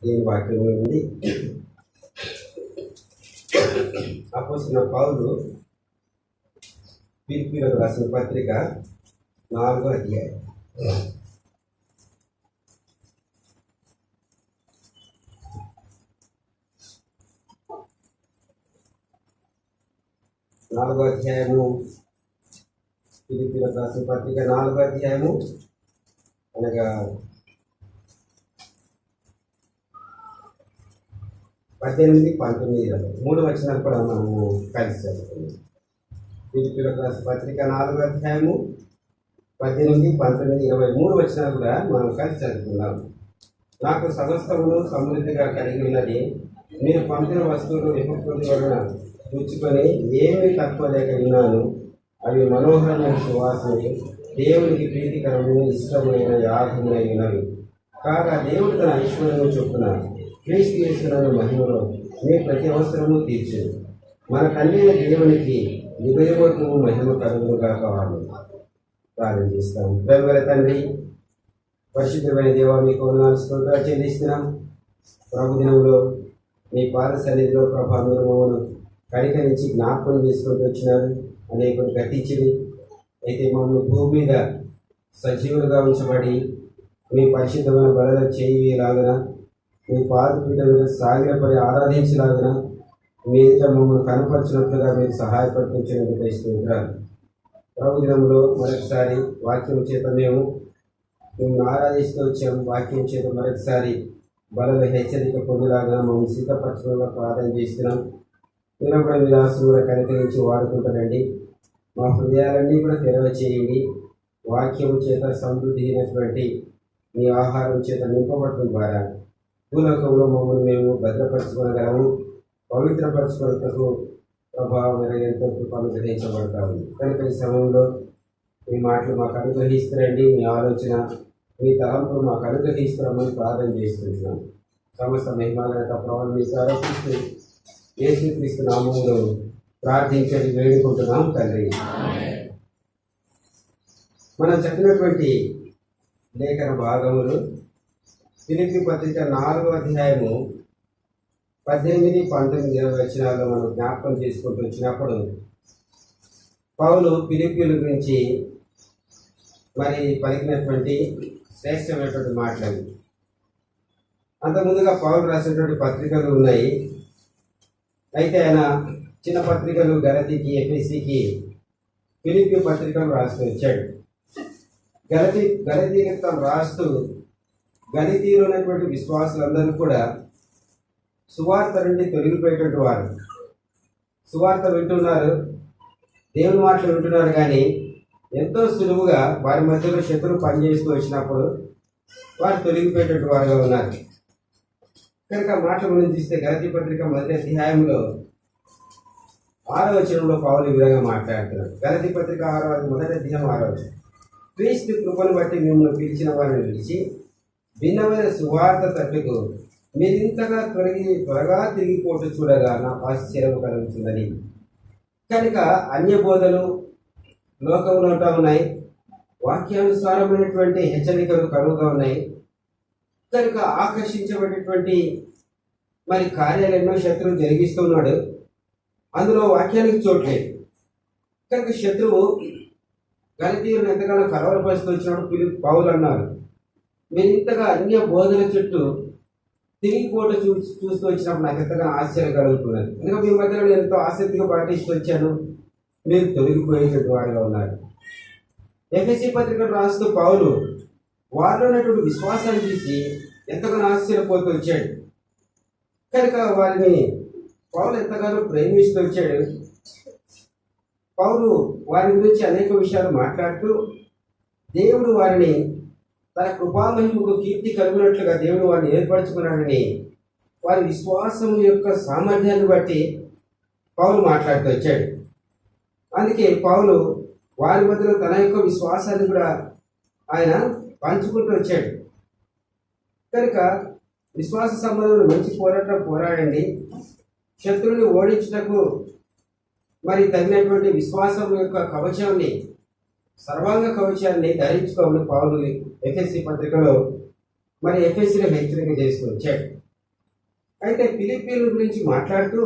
దీని వాక్యం నుండి అపోస్తలుడైన పౌలు ఫిలిప్పీయులకు రాసిన పత్రిక 4వ అధ్యాయం. ఫిలిప్పీయులకు రాసిన పత్రిక 4వ అధ్యాయము అనగా 18, 19, 20 3 వచనాలు కూడా మనము కలిసి చదువుకున్నాం. ఫిలిప్పీయులకు రాసిన పత్రిక 4వ అధ్యాయము 18, 19, 23 వచనాలు కూడా మనం కలిసి చదువుకున్నాం. నాకు సమస్తమును సమృద్ధిగా కలిగి ఉన్నది, మీరు పంపిన వస్తువులు విపత్తుల వలన చూచుకొని ఏమీ తక్కువ లేక విన్నాను. అవి మనోహరమైన సువాసనలు, దేవునికి ప్రీతికరమైన ఇష్టమైన యాగములై ఉన్నవి. కాగా దేవుడు తన ఐశ్వర్యము చొప్పున క్రీస్తు యేసునందు మహిమలో మీ ప్రతి అవసరము తీర్చును. మన తండ్రి దేవునికి యుగయుగము మహిమ కలుగునుగా కావాలి. ప్రార్థన చేస్తాం. ప్రేమగల తండ్రి, పరిశుద్ధమైన దేవా, మీకు వందనాలు స్తోత్రాలు చెల్లిస్తున్నాం. ప్రభు దినంలో మీ పాద సన్నిధిలో ప్రభా మీరు మమ్మల్ని కనికరించి జ్ఞాపకం చేసుకుంటూ వచ్చినారు. అనేకులు గతించింది అయితే మమ్మల్ని భూమి మీద సజీవులుగా ఉంచబడి మీ పరిశుద్ధమైన బలలో చేయలాగిన, మీ పాదపీఠ మీద సాగిలపడి ఆరాధించలాగిన, మీ ఎదుట మమ్మల్ని కనపరిచినట్లుగా మీరు సహాయపడుతుంచినందుకు స్తోత్రాలు. ప్రభు దినంలో మరొకసారి వాక్యం చేత మేము ఆరాధిస్తూ వచ్చాము. వాక్యం చేత మరొకసారి బలలో హెచ్చరిక పొందేలాగా మమ్మల్ని సిద్ధపరచడంలో ప్రార్థన చేస్తున్నాం. మీరు కూడా మీ దాసులు కూడా కనికరించి వాడుకుంటారండి. మా హృదయాలన్నీ కూడా తెరవ చేయండి. వాక్యం చేత సమృద్ధి అయినటువంటి మీ ఆహారం చేత నింపబడటం ద్వారా భూలోకంలో మమ్మల్ని మేము భద్రపరచుకోగలము, పవిత్రపరచుకున్నకు ప్రభావం ఎంతో కృపను గ్రహించబడతాము. కనుక ఈ సమయంలో మీ మాటలు మాకు అనుగ్రహిస్తారండి. మీ ఆలోచన, మీ తలంపులు మాకు అనుగ్రహిస్తామని ప్రార్థన చేస్తున్నాం. సమస్త మహిమాలత ప్రభావం మీకు ఆరోపిస్తూ యేసుక్రీస్తు నామములో ప్రార్థించండి, వేడుకుంటున్నాం తండ్రి. మనం చదివినటువంటి లేఖన భాగములు ఫిలిప్పీ పత్రిక 4వ అధ్యాయము 18, 19, 20 వచనాల్లో మనం జ్ఞాపకం చేసుకుంటూ వచ్చినప్పుడు పౌలు ఫిలిప్పీయుల గురించి మరి పలికినటువంటి శ్రేష్టమైనటువంటి మాటలు. అంతకుముందుగా పౌలు రాసినటువంటి పత్రికలు ఉన్నాయి. అయితే ఆయన చిన్న పత్రికలు గలతీకి, ఎఫెసీకి, ఫిలిప్పీ పత్రికలు రాస్తూ వచ్చాడు. గలతీకి రాస్తూ గలతీలో ఉన్నటువంటి విశ్వాసులందరూ కూడా సువార్త నుండి తొలగిపోయేటువంటి వారు. సువార్త వింటున్నారు, దేవుని మాటలు వింటున్నారు, కానీ ఎంతో సులువుగా వారి మధ్యలో శత్రువు పనిచేస్తూ వచ్చినప్పుడు వారు తొలగిపోయేటువంటి వారుగా ఉన్నారు. కనుక మాటల గురించి చూస్తే గలతీ పత్రిక 1వ అధ్యాయంలో 6వ వచనంలో పౌలు ఈ విధంగా మాట్లాడుతున్నాడు. గలతీ పత్రిక 1వ అధ్యాయం 6వ వచనం, క్రీస్తు కృపను బట్టి మిమ్మల్ని పిలిచిన వారిని పిలిచి భిన్నమైన సువార్త తట్టుకు మీరింతగా త్వరగా తిరిగిపోటు చూడగా నాకు ఆశ్చర్యం కలుగుతుందని. కనుక అన్య బోధలు లోకంలో ఉంటా ఉన్నాయి, వాక్యానుసారమైనటువంటి హెచ్చరికలు కరువుగా ఉన్నాయి. కనుక ఆకర్షించబడేటువంటి మరి కార్యాలు ఎన్నో శత్రువు జరిగిస్తున్నాడు. అందులో వాక్యానికి చోట్లేదు. కనుక శత్రువు గలతీయులను ఎంతగానో కలవరపరుస్తూ వచ్చినప్పుడు పౌలు అన్నారు, మీరు ఇంతగా అన్య బోధన చుట్టూ తిరిగిపోటు చూస్తూ వచ్చినప్పుడు నాకు ఎంతగానో ఆశ్చర్యం కలుగుతున్నది. ఎందుకంటే మీ మధ్యలో నేను ఎంతో ఆసక్తిగా పాటిస్తూ వచ్చాను, మీరు తొలగిపోయేటువంటి వాడిగా ఉన్నారు. ఎఫెసీ పత్రికను రాస్తూ పౌలు వారిలో ఉన్నటువంటి విశ్వాసాన్ని చూసి ఎంతగానో ఆశ్చర్యపోతూ వచ్చాడు. కనుక వారిని పౌలు ఎంతగానో ప్రేమిస్తూ వచ్చాడు. పౌలు వారి గురించి అనేక విషయాలు మాట్లాడుతూ దేవుడు వారిని తన కృపామహిమకు కీర్తి కలుగునట్లుగా దేవుడు వారిని ఏర్పరచుకున్నాడని వారి విశ్వాసం యొక్క సామర్థ్యాన్ని బట్టి పౌలు మాట్లాడుతూ వచ్చాడు. అందుకే పౌలు వారి మధ్యలో తన యొక్క విశ్వాసాన్ని కూడా ఆయన పంచుకుంటూ వచ్చాడు. కనుక విశ్వాస సంబంధంలో మంచి పోరాటం పోరాడండి. శత్రువుని ఓడించుటకు మరి తగినటువంటి విశ్వాసం యొక్క కవచాన్ని సర్వాంగ కవచాన్ని ధరించుకోమని పౌలు ఎఫెసీ పత్రికలో మరి ఎఫెసీలో హెచ్చరిక చేస్తూ వచ్చాడు. అయితే ఫిలిప్పీల గురించి మాట్లాడుతూ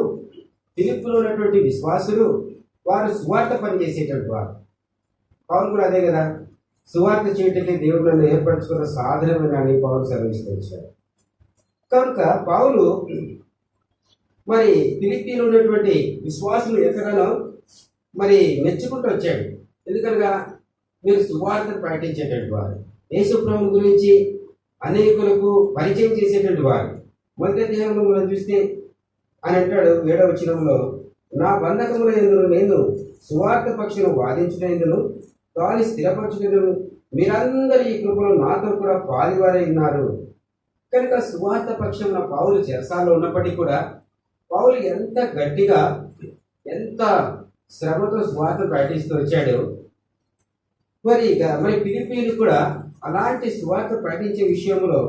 ఫిలిప్పులో ఉన్నటువంటి విశ్వాసులు వారు సువార్త పనిచేసేటువంటి వారు. పౌలు కూడా అదే కదా, సువార్త చేయటకే దేవుడు నన్ను ఏర్పరచుకున్న సాధనమైన అని పౌలు సెలవిస్తూ వచ్చాడు. కనుక పౌలు మరి ఫిలిప్పీలో ఉన్నటువంటి విశ్వాసులు ఎంతగానో మరి మెచ్చుకుంటూ వచ్చాడు. ఎందుకనగా మీరు సువార్తను ప్రకటించేటువంటి వారు, యేసు ప్రభువు గురించి అనేకులకు పరిచయం చేసేటువంటి వారు. మొదటి అధ్యాయంలో మనం చూస్తే అని అంటాడు 7వ వచనంలో, నా బంధకముల యందు నేను సువార్త పక్షును వాదించుటందును దాన్ని స్థిరపరచుటందును మీరందరూ ఈ కృపలో నాతో కూడా పాలివారై ఉన్నారు. కనుక సువార్త పక్షంలో పౌలు చెరసాల్లో ఉన్నప్పటికీ కూడా పౌలు ఎంత గట్టిగా ఎంత శ్రమతో సువార్త ప్రకటిస్తూ వచ్చాడు. మరి ఫిలిప్పీలు కూడా అలాంటి సువార్త ప్రకటించే విషయంలో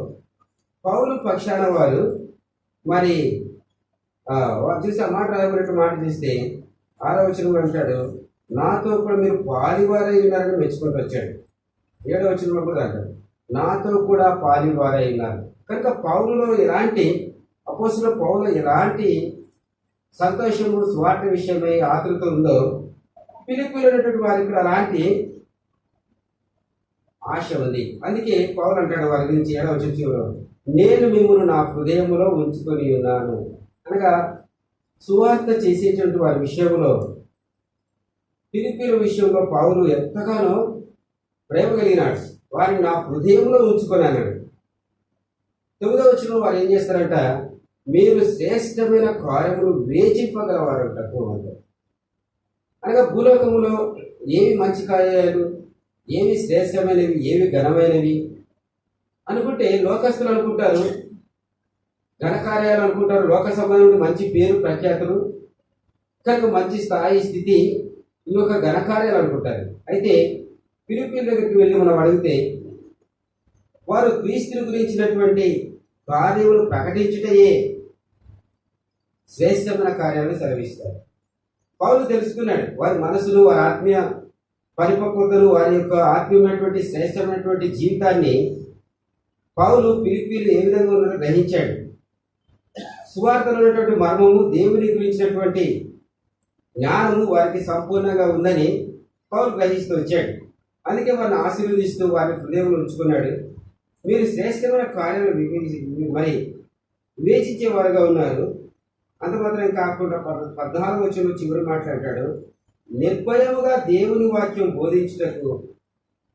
పౌలు పక్షాన వారు మరి వారు చూసి ఆ మాట రాయబడిన మాట చూస్తే 6వ వచనంలో అంటాడు, నాతో కూడా మీరు పాలివారై ఉన్నారని మెచ్చుకుంటూ వచ్చాడు. 7వ వచనంలో కూడా అంటాడు, నాతో కూడా పాలివారై ఉన్నారు. కనుక పౌలులో ఎలాంటి అపోస్తలుడైన పౌలులో ఎలాంటి సంతోషము స్వార్థ విషయమై ఆతృత ఉందో ఫిలిప్పీలో ఉన్నటువంటి వారికి కూడా అలాంటి ఆశ ఉంది. అందుకే పౌలు అంటాడు వారి గురించి 7వ వచనంలో, నేను మిమ్మల్ని నా హృదయంలో ఉంచుకొని ఉన్నాను. అనగా సువార్త చేసేటువంటి వారి విషయంలో ఫిలిప్పీల విషయంలో పౌలు ఎంతగానో ప్రేమ కలిగినాడు. వారిని నా హృదయంలో ఉంచుకొని అన్నాడు. 9వ వచనంలో వారు ఏం చేస్తారంట, మీరు శ్రేష్టమైన కార్యములు వేచింపగలవారంట. అనగా భూలోకములో ఏవి మంచి కార్యాలు, ఏవి శ్రేష్టమైనవి, ఏవి ఘనమైనవి అనుకుంటే లోకస్తులు అనుకుంటారు, ఘనకార్యాలు అనుకుంటారు, లోక సంబంధం మంచి పేరు ప్రఖ్యాతులు, కనుక మంచి స్థాయి స్థితి, ఈ యొక్క ఘనకార్యాలు అనుకుంటారు. అయితే ఫిలిప్పీల దగ్గరికి వెళ్ళి మనం అడిగితే వారు క్రీస్తుని గురించినటువంటి కార్యములు ప్రకటించుటయే శ్రేష్టమైన కార్యాలను సెలవిస్తారు. పౌలు తెలుసుకున్నాడు వారి మనసును, వారి ఆత్మీయ పరిపక్వతను, వారి యొక్క ఆత్మీయమైనటువంటి శ్రేష్టమైనటువంటి జీవితాన్ని పౌలు ఫిలిప్పీలు ఏ విధంగా ఉన్నారో గ్రహించాడు. సువార్తలో ఉన్నటువంటి మర్మము, దేవుని గురించినటువంటి జ్ఞానము వారికి సంపూర్ణంగా ఉందని పౌలు గ్రహిస్తూ వచ్చాడు. అందుకే వారిని ఆశీర్వదిస్తూ వారిని హృదయంలో ఉంచుకున్నాడు. మీరు శ్రేష్టమైన కార్యాలు మరి వివేచించేవారుగా ఉన్నారు. అంత మాత్రం కాకుండా 14వ వచనంలో చివరి మాట్లాడతాడు, నిర్భయముగా దేవుని వాక్యం బోధించుటకు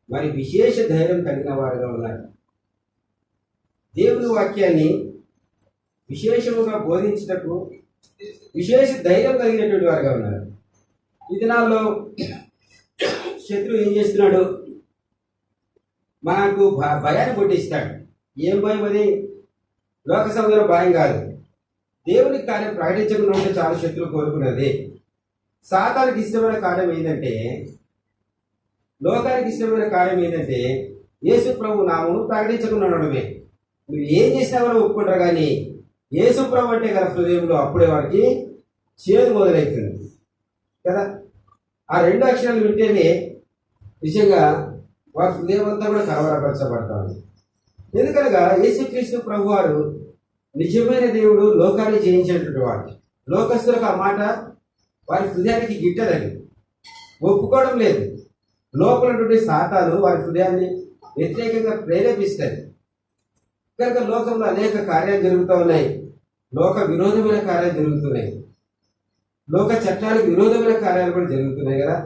మరి విశేష ధైర్యం కలిగిన వారుగా ఉన్నారు. దేవుని వాక్యాన్ని విశేషముగా బోధించుటకు విశేష ధైర్యం కలిగినటువంటి వారుగా ఉన్నారు. ఈ దినాల్లో శత్రువు ఏం చేస్తున్నాడు, మనకు భయాన్ని పుట్టిస్తాడు. ఏం భయం అది? లోక సంబంధం భయం కాదు, దేవుని కార్యం ప్రకటించకుండా ఉంటే చాలా శత్రువు కోరుకున్నది. సాతానికి ఇష్టమైన కార్యం ఏంటంటే, లోకానికి ఇష్టమైన కార్యం ఏంటంటే యేసు ప్రభు నామమును ప్రకటించకుండా ఉండడమే. నువ్వు ఏం చేసినా కూడా ఒప్పుకుంటారు, కానీ యేసు ప్రభు అంటే కదా హృదయంలో అప్పుడే వారికి చేదు మొదలవుతుంది కదా. ఆ 2 అక్షరాలు వింటేనే నిజంగా వారి హృదయం అంతా కూడా కలవరపరచబడతారు. ఎందుకనగా యేసుక్రీస్తు ప్రభు వారు నిజమైన దేవుడు, లోకాన్ని జయించినటువంటి వాడు. లోకస్తులకు ఆ మాట వారి హృదయానికి గిట్టదని ఒప్పుకోవడం లేదు. లోపలటువంటి సాతాను వారి హృదయాన్ని వ్యతిరేకంగా ప్రేరేపిస్తుంది. కనుక లోకంలో అనేక కార్యాలు జరుగుతూ ఉన్నాయి, లోక విరోధమైన కార్యాలు జరుగుతున్నాయి, లోక చట్టాలకు విరోధమైన కార్యాలు కూడా జరుగుతున్నాయి కదా.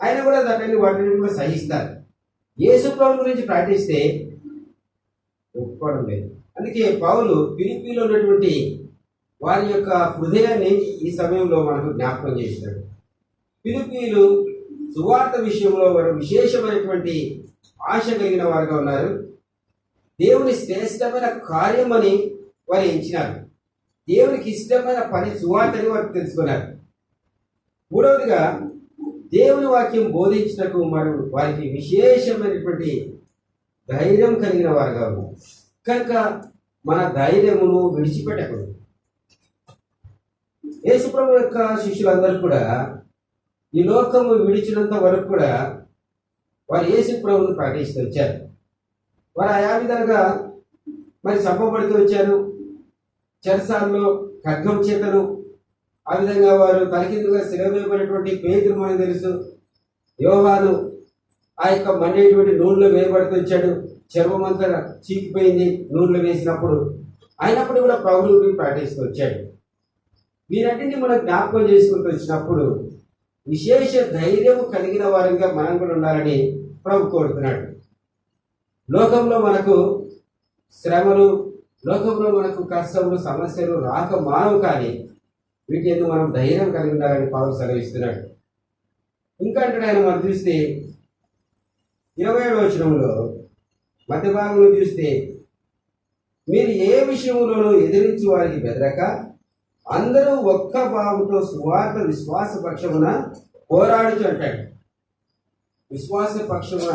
ఆయన కూడా వాటిని కూడా సహిస్తారు. యేసు ప్రభు గురించి ప్రార్థిస్తే ఒప్పుకోవడం లేదు. అందుకే పౌలు ఫిలిప్పీలో ఉన్నటువంటి వారి యొక్క హృదయాన్ని ఈ సమయంలో మనకు జ్ఞాపకం చేస్తాడు. ఫిలిప్పీలు సువార్త విషయంలో వారు విశేషమైనటువంటి ఆశ కలిగిన వారుగా ఉన్నారు. దేవుని శ్రేష్టమైన కార్యం అని వారు ఎంచినారు. దేవునికి ఇష్టమైన పని సువార్తని వారు తెలుసుకున్నారు. మూడవదిగా దేవుని వాక్యం బోధించటకు మరియు వారికి విశేషమైనటువంటి ధైర్యం కలిగిన వారుగా ఉన్నారు. కనుక మన ధైర్యమును విడిచిపెట్టకూడదు. యేసుప్రభు యొక్క శిష్యులందరూ కూడా ఈ లోకము విడిచినంత వరకు కూడా వారు యేసు ప్రభువును ప్రకటిస్తూ వచ్చారు. వారు ఆయా విధాలుగా మరి చంపబడుతూ వచ్చారు. చెరసాల్లో ఖడ్గం చేతను, ఆ విధంగా వారు తలకిందుగా సిలవేయబడినటువంటి పేతురు మనకు తెలుసు. యోహాను ఆ యొక్క మండేటువంటి నూనెలో వేయబడుతూ వచ్చాడు. చర్మం అంతా చీకిపోయింది నూనెలో వేసినప్పుడు. అయినప్పుడు కూడా ప్రభువుని ప్రకటిస్తూ వచ్చాడు. వీరన్నింటినీ మనం జ్ఞాపకం చేసుకుంటూ వచ్చినప్పుడు విశేష ధైర్యం కలిగిన వారిగా మనం కూడా ఉండాలని ప్రభు కోరుతున్నాడు. లోకంలో మనకు శ్రమలు, లోకంలో మనకు కష్టములు, సమస్యలు రాక మానవు, కానీ వీటి ఎందుకు మనం ధైర్యం కలిగి ఉండాలని పౌలు సెలవిస్తున్నాడు. ఇంకా అంటే ఆయన మనం చూస్తే 27వ వచనంలో మధ్య భాగంలో చూస్తే, మీరు ఏ విషయంలోనూ ఎదిరించి వారికి బెదరక అందరూ ఒక్క భావంతో సువార్త విశ్వాస పక్షమున పోరాడుచు అంటాడు. విశ్వాస పక్షమున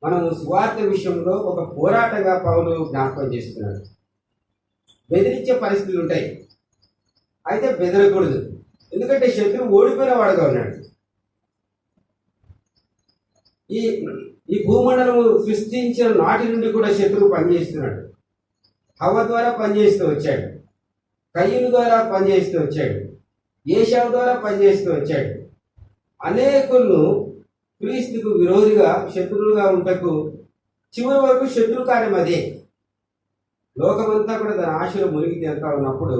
మనము సువార్త విషయంలో ఒక పోరాటంగా పౌలు జ్ఞాపకం చేస్తున్నాడు. బెదిరించే పరిస్థితులు ఉంటాయి, అయితే బెదరకూడదు. ఎందుకంటే శత్రువు ఓడిపోయిన వాడుగా ఉన్నాడు. ఈ భూమండలము సృష్టించిన నాటి నుండి కూడా శత్రువు పనిచేస్తున్నాడు. హవ్వ ద్వారా పనిచేస్తూ వచ్చాడు, కయ్యూను ద్వారా పనిచేస్తూ వచ్చాడు, ఏశావు ద్వారా పనిచేస్తూ వచ్చాడు. అనేకులను క్రీస్తుకు విరోధిగా, శత్రువులుగా ఉంటకు చివరి వరకు శత్రు కార్యం అదే. లోకమంతా కూడా తన ఆశలు మునిగి తేలుతా ఉన్నప్పుడు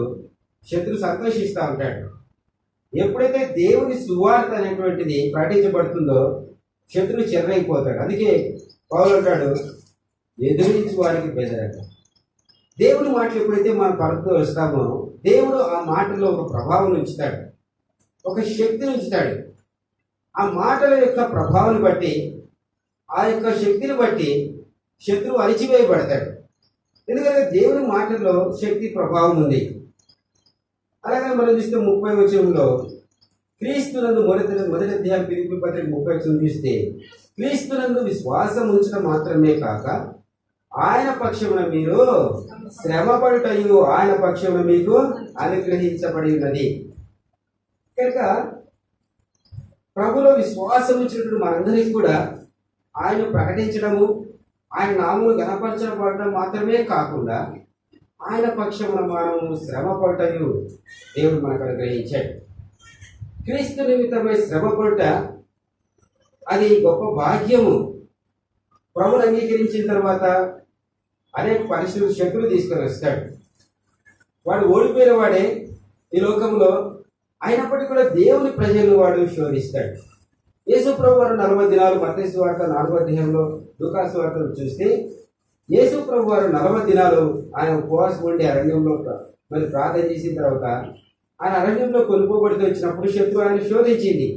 శత్రు సంతోషిస్తూ ఉంటాడు. ఎప్పుడైతే దేవుని సువార్త అనేటువంటిది ప్రకటించబడుతుందో శత్రువు చెర్రైపోతాడు. అందుకే పౌలు అంటాడు, ఎదురించి వారికి బెదరక. దేవుని మాటలు ఎప్పుడైతే మనం పలుకుతూ వస్తామో దేవుడు ఆ మాటల్లో ఒక ప్రభావం ఉంచుతాడు, ఒక శక్తిని ఉంచుతాడు. ఆ మాటల యొక్క ప్రభావాన్ని బట్టి, ఆ యొక్క శక్తిని బట్టి శత్రువు అణిచివేయబడతాడు. ఎందుకంటే దేవుని మాటల్లో శక్తి ప్రభావం ఉంది. అలాగే మనం చూస్తే 30వ వచనంలో క్రీస్తునందు మొదటి అధ్యాయం ఫిలిప్పీ పత్రిక 30వ వచనం చూస్తే, క్రీస్తునందు విశ్వాసం ఉంచడం మాత్రమే కాక ఆయన పక్షమున మీరు శ్రమపడుటయు ఆయన పక్షమున మీకు అనుగ్రహించబడి ఉన్నది. కనుక ప్రభులో విశ్వాసం ఉంచినటువంటి మనందరికీ కూడా ఆయన ప్రకటించడము, ఆయన నామమును గణపరచబడడం మాత్రమే కాకుండా ఆయన పక్షమున మనము శ్రమపడుటయు దేవుడు మనకు అనుగ్రహించాడు. క్రీస్తు నిమిత్తమై శ్రమపడుట అది గొప్ప భాగ్యము. ప్రభుని అంగీకరించిన తర్వాత అనేక పరిస్థితులు శత్రువు తీసుకొని వస్తాడు. వాడు ఓడిపోయిన వాడే ఈ లోకంలో, అయినప్పటికీ కూడా దేవుని ప్రజలను వాడు శోధిస్తాడు. యేసు ప్రభు వారు 40 దినాలు మత్తయి సువార్త 4వ అధ్యాయంలో, లూకా సువార్తను చూస్తే యేసు ప్రభు వారు 40 దినాలు ఆయన ఉపవాసం ఉండి అరణ్యంలో మరి ప్రార్థన చేసిన తర్వాత ఆయన అరణ్యంలో కొనుక్కోబడితే వచ్చినప్పుడు శత్రువు ఆయన శోధించింది.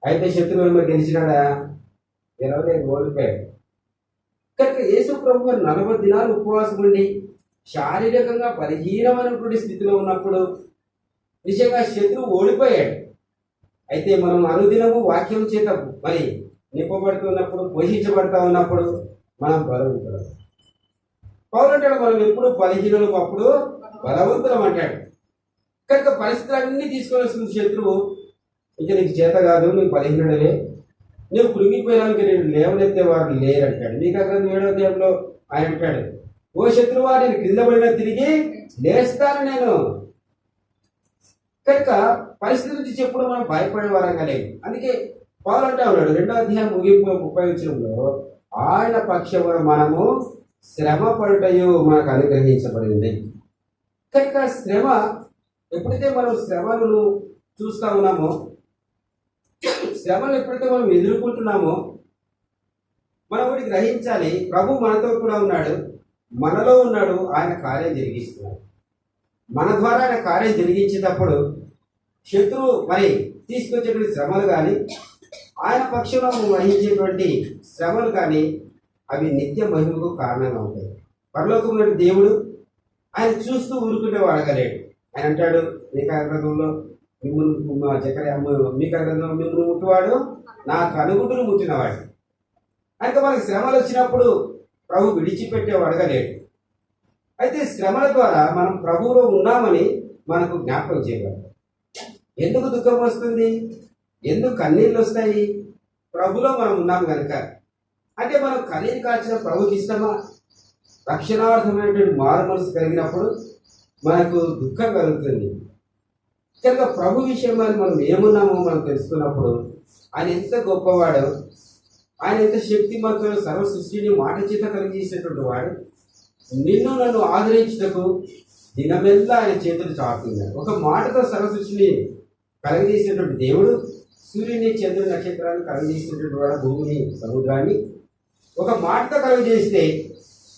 అయితే శత్రువు ఏమో గెలిచినాడా? గెలవలేదు, ఓడిపోయాడు. కనుక యేసు ప్రభు వారు 40 దినాలు ఉపవాసం ఉండి శారీరకంగా బలహీనమైనటువంటి స్థితిలో ఉన్నప్పుడు నిజంగా శత్రువు ఓడిపోయాడు. అయితే మనం అనుదినము వాక్యం చేత మరి నింపబడుతున్నప్పుడు, పోషించబడతా ఉన్నప్పుడు మనం బలవంతులం. పౌలు అంటాడు, మనం ఎప్పుడు బలహీనులు, అప్పుడు బలవంతులం అంటాడు. కనుక పరిస్థితులన్నీ తీసుకొని వస్తుంది శత్రువు. ఇక నీకు చేత కాదు, నీకు బలహీనుడలే, నువ్వు కృంగిపోయినానికి నేను లేవనెత్తే వారు లేరంటాడు. నీకు అక్కడ 7వ అధ్యాయంలో ఆయన అంటాడు, ఓ శత్రువా నేను కింద పడినా తిరిగి లేస్తాను నేను. కనుక పరిస్థితి నుంచి చెప్పుడు మనం భయపడే వారంగా లేదు. అందుకే పౌలు అంటా ఉన్నాడు 2వ అధ్యాయం ముగింపు 30వ వచనంలో, ఆయన పక్షమున మనము శ్రమ పడుటయు మనకు అనుగ్రహించబడింది. కనుక శ్రమ ఎప్పుడైతే మనం శ్రమలను చూస్తా ఉన్నామో, శ్రమలు ఎప్పుడైతే మనం ఎదుర్కొంటున్నామో మనం ఒకటి గ్రహించాలి, ప్రభు మనతో కూడా ఉన్నాడు, మనలో ఉన్నాడు, ఆయన కార్యం జరిగిస్తున్నాడు. మన ద్వారా ఆయన కార్యం జరిగించేటప్పుడు శత్రువు మరి తీసుకొచ్చేటువంటి శ్రమలు కానీ, ఆయన పక్షంలో వహించేటువంటి శ్రమలు కానీ అవి నిత్య మహిమకు కారణంగా ఉంటాయి. పరలోకంలో దేవుడు ఆయన చూస్తూ ఊరుకుంటే వాడగలేడు. ఆయన అంటాడు, మీకా గ్రంథంలో మీకా గ్రంథంలో మిమ్మల్ని ముట్టివాడు నా కనుగుడ్డును ముట్టినవాడు. అయితే మనకి శ్రమలు వచ్చినప్పుడు ప్రభు విడిచిపెట్టే వాడగలేడు. అయితే శ్రమల ద్వారా మనం ప్రభువులో ఉన్నామని మనకు జ్ఞాపకం చేయగలరు. ఎందుకు దుఃఖం వస్తుంది, ఎందుకు కన్నీళ్ళు వస్తాయి? ప్రభులో మనం ఉన్నాం కనుక, అంటే మనం కన్నీరు కాల్చిన ప్రభుకి ఇష్టమా? రక్షణార్థమైనటువంటి మారు మనసు కలిగినప్పుడు మనకు దుఃఖం కలుగుతుంది కనుక ప్రభు విషయంలో మనం ఏమున్నామో మనం తెలుసుకున్నప్పుడు ఆయన ఎంత గొప్పవాడో, ఆయన ఎంత శక్తిమంతుడు, సర్వ సృష్టిని మాట చేత కలిగజేసేటువంటి వాడు, నిన్ను నన్ను ఆదరించుటకు దినమెల్లా ఆయన చేతులు చాటుతున్నాడు. ఒక మాటతో సర్వ సృష్టిని కలగజేసేటువంటి దేవుడు సూర్యుని, చంద్రుని, నక్షత్రాన్ని కలగజేసేటువంటి వాడు, భూమిని, సముద్రాన్ని ఒక మాటతో కలుగజేస్తే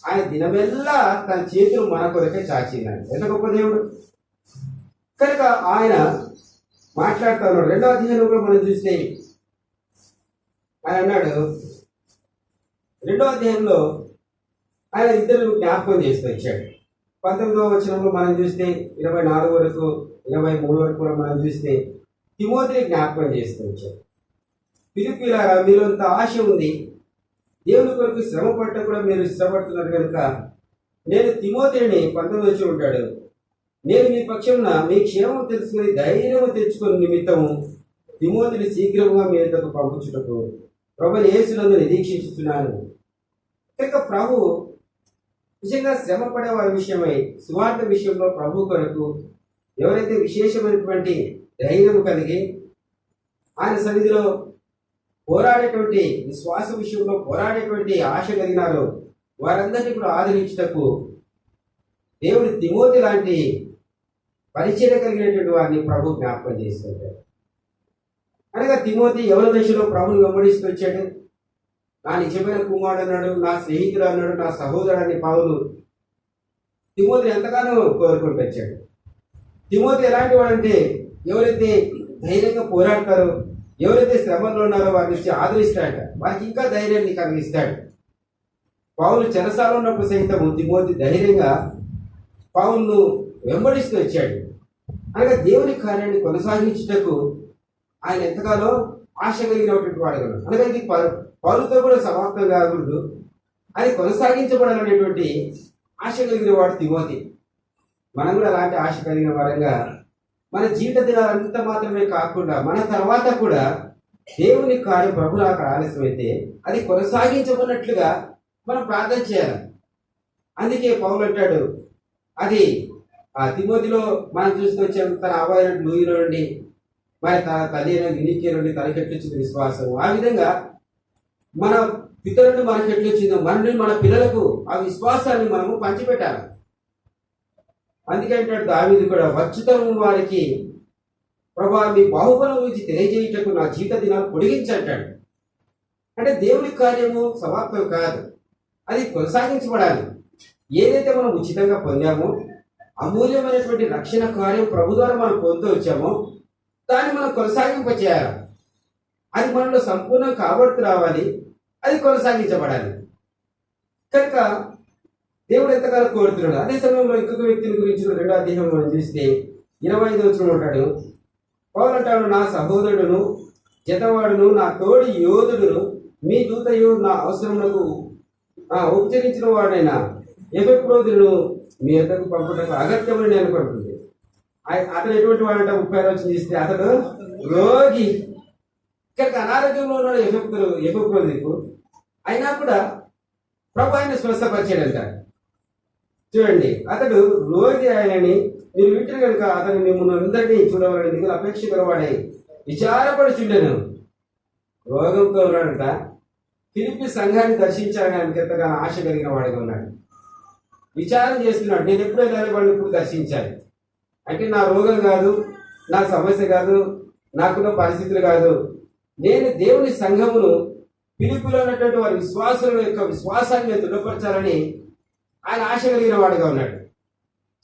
ఆయన దినమెల్లా తన చేతులు మన కొరకే చాచిందాడు. ఎంత గొప్ప దేవుడు! కనుక ఆయన మాట్లాడుతూ ఉన్నాడు. 2వ అధ్యాయంలో మనం చూస్తే ఆయన అన్నాడు, 2వ అధ్యాయంలో ఆయన ఇద్దరు జ్ఞాపకం చేస్తూ ఇచ్చాడు. 19వ వచనంలో మనం చూస్తే 24 వరకు 23 వరకు కూడా మనం చూస్తే తిమోతిని జ్ఞాపకం చేస్తూ వచ్చాడు. ఫిలిప్పీయులారా, మీలో ఇంత ఆశ ఉంది, దేవుని కొరకు శ్రమ పట్ట కూడా మీరు ఇష్టపడుతున్నారు కనుక నేను తిమోతిని 19 వచ్చి ఉంటాడు, నేను మీ పక్షంన మీ క్షేమం తెలుసుకుని ధైర్యం తెచ్చుకుని నిమిత్తము తిమోతిని శీఘ్రంగా మీ వద్దకు పంపించుటకు ప్రభుని యేసునందు నిరీక్షిస్తున్నాను. కనుక ప్రభు నిజంగా శ్రమ పడే వారి విషయమై సువార్త విషయంలో ప్రభు కొరకు ఎవరైతే విశేషమైనటువంటి ధైర్యం కలిగి ఆయన సన్నిధిలో పోరాడేటువంటి, విశ్వాస విషయంలో పోరాడేటువంటి ఆశ కలిగినారో వారందరినీ కూడా ఆదరించుటకు దేవుడు తిమోతి లాంటి పరిచయం కలిగినటువంటి వారిని ప్రభు జ్ఞాపకం చేస్తుంటాడు. అనగా తిమోతి ఎవరి దశలో ప్రభుని వెంబడిస్తూ వచ్చాడు. నా నిజమైన కుమారుడు అన్నాడు, నా స్నేహితుడు అన్నాడు, నా సహోదరుని పౌలు తిమోతిని ఎంతగానో కోరుకుంటూ వచ్చాడు. తిమోతి ఎలాంటి వాడంటే ఎవరైతే ధైర్యంగా పోరాడతారో, ఎవరైతే శ్రమంలో ఉన్నారో వారిని ఆదరిస్తాడట, వారికి ఇంకా ధైర్యాన్ని కలిగిస్తాడు. పౌలు చెరసాలో ఉన్నప్పుడు సైతం తిమోతి ధైర్యంగా పౌలును వెంబడిస్తూ వచ్చాడు. అనగా దేవుని కార్యాన్ని కొనసాగించుటకు ఆయన ఎంతగానో ఆశ కలిగినటువంటి వాడు. అనగా ఇది పౌలుతో కూడా సమాప్తం కాకూడదు, అది కొనసాగించబడాలనేటువంటి ఆశ కలిగిన వాడు తిమోతి. మనం కూడా అలాంటి ఆశ కలిగిన వారంగా మన జీవిత దినాలంతా మాత్రమే కాకుండా మన తర్వాత కూడా దేవుని కార్యం ప్రభు నాకు ఆలస్యమైతే అది కొనసాగించబడినట్లుగా మనం ప్రార్థన చేయాలి. అందుకే పౌలు అంటాడు, అది ఆ తిమోతిలో మనం చూసుకొచ్చాం, తన అబ్బాయి లూయిలో నుండి మరి తన తల్లి గినికి నుండి తనకెట్లొచ్చింది విశ్వాసం. ఆ విధంగా మన పితరుడు మనకెట్లొచ్చిందో మన నుండి మన పిల్లలకు ఆ విశ్వాసాన్ని మనము పంచిపెట్టాలి. అందుకే అంటాడు దావీదు కూడా, వచ్చుతరం వారికి ప్రభా మీ బాహుబలం గురించి తెలియజేయుటకు నా జీవిత దినాలు పొడిగించంటాడు. అంటే దేవుని కార్యము సమాప్తం కాదు, అది కొనసాగించబడాలి. ఏదైతే మనం ఉచితంగా పొందామో, అమూల్యమైనటువంటి రక్షణ కార్యం ప్రభు ద్వారా మనం పొందుతూ వచ్చామో దాన్ని మనం కొనసాగింప చేయాలి. అది మనలో సంపూర్ణం కాబడుతూ రావాలి, అది కొనసాగించబడాలి. కనుక దేవుడు ఎంతకాలం కోరుతున్నాడు. అదే సమయంలో ఇంకొక వ్యక్తిని గురించి 2వ అధ్యాయం మనం చూస్తే 25వ వచనంలో ఉంటాడు. పౌలు అంటాడు, నా సహోదరుడును జతవాడును నా తోడి యోధుడును మీ దూతయు నా అవసరములకు ఉపచరించిన వాడైన ఎఫెప్రోదును మీ యొద్దకు పంపటకు అగత్యమని నేను అనుకుంటుంది. అతను ఎటువంటి వాడంట 30వ వచనం చూస్తే అతడు రోగి. ఇక్కడికి అనారోగ్యంలో ఉన్నాడు ఎఫెప్రోదుకు, అయినా కూడా ప్రభు ఆయన స్వస్థపరిచాడంట. చూడండి, అతడు రోగి ఆయనని మీరు వింటారు కనుక అతను మిమ్మల్ని అందరినీ చూడవాలని దిగులు అపేక్ష గలవాడై విచారపడుచుండెను. రోగంతో ఉన్నాడంట. ఫిలిప్పీ సంఘాన్ని దర్శించాలని ఆయనకి ఎంతగానో ఆశ కలిగిన వాడిగా ఉన్నాడు. విచారం చేస్తున్నాడు, నేను ఎప్పుడూ వెళ్ళాలి, వాళ్ళు ఇప్పుడు దర్శించాలి. అంటే నా రోగం కాదు, నా సమస్య కాదు, నాకున్న పరిస్థితులు కాదు, నేను దేవుని సంఘమును ఫిలిప్పీలో ఉన్నటువంటి వారి విశ్వాసుల యొక్క విశ్వాసాన్ని నేను దృఢపరచాలని ఆయన ఆశ కలిగిన వాడిగా ఉన్నాడు.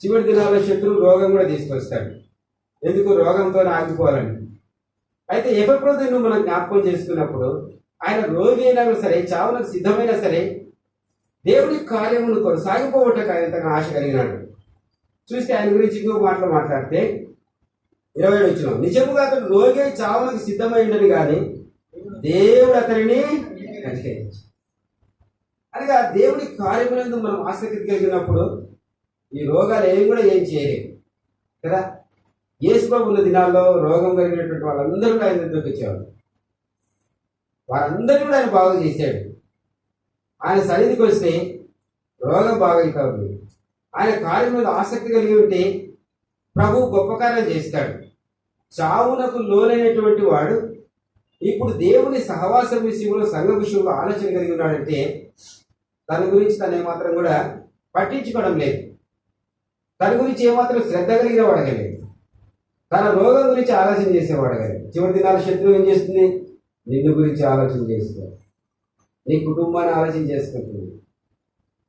చివరి దినాల్లో శత్రువు రోగం కూడా తీసుకొస్తాడు. ఎందుకు? రోగంతో ఆగిపోవాలని. అయితే ఎఫెప్రోదును మనం జ్ఞాపకం చేసుకున్నప్పుడు ఆయన రోగి అయినా సరే, చావులకు సిద్ధమైనా సరే దేవుడి కార్యమును కొనసాగిపోవటకు ఆయన తన ఆశ కలిగినాడు. చూస్తే ఆయన గురించి ఇంకో మాటలు మాట్లాడితే 27 వచనం, నిజముగా అతడు రోగి అయి చావులకు సిద్ధమైందని కానీ దేవుడు అతనిని కనికరించాడు. అనగా దేవుడి కార్యములందు మనం ఆసక్తి కలిగినప్పుడు ఈ రోగాలు ఏవి కూడా ఏం చేయలేవు కదా. యేసుప్రభు ఉన్న దినాల్లో రోగం కలిగినటువంటి వాళ్ళందరూ ఆయన దగ్గరికి వచ్చేవారు. వారందరినీ కూడా ఆయన బాగు చేశాడు. ఆయన సన్నిధికి వస్తే రోగం బాగైతా ఉంది. ఆయన కార్యం మీద ఆసక్తి కలిగి ఉంటే ప్రభు గొప్ప కార్యం చేస్తాడు. చావునకు లోనైనటువంటి వాడు ఇప్పుడు దేవుని సహవాసం విషయంలో, సంఘ విషయంలో ఆలోచన కలిగి ఉన్నాడంటే తన గురించి తను ఏమాత్రం కూడా పట్టించుకోవడం లేదు. తన గురించి ఏమాత్రం శ్రద్ధ కలిగిన వాడగలేదు. తన రోగం గురించి ఆలోచన చేసేవాడగలేదు. చివరి దినాల శత్రువు ఏం చేస్తుంది? నిన్ను గురించి ఆలోచన చేస్తుంది, నీ కుటుంబాన్ని ఆలోచన చేసుకుంటుంది,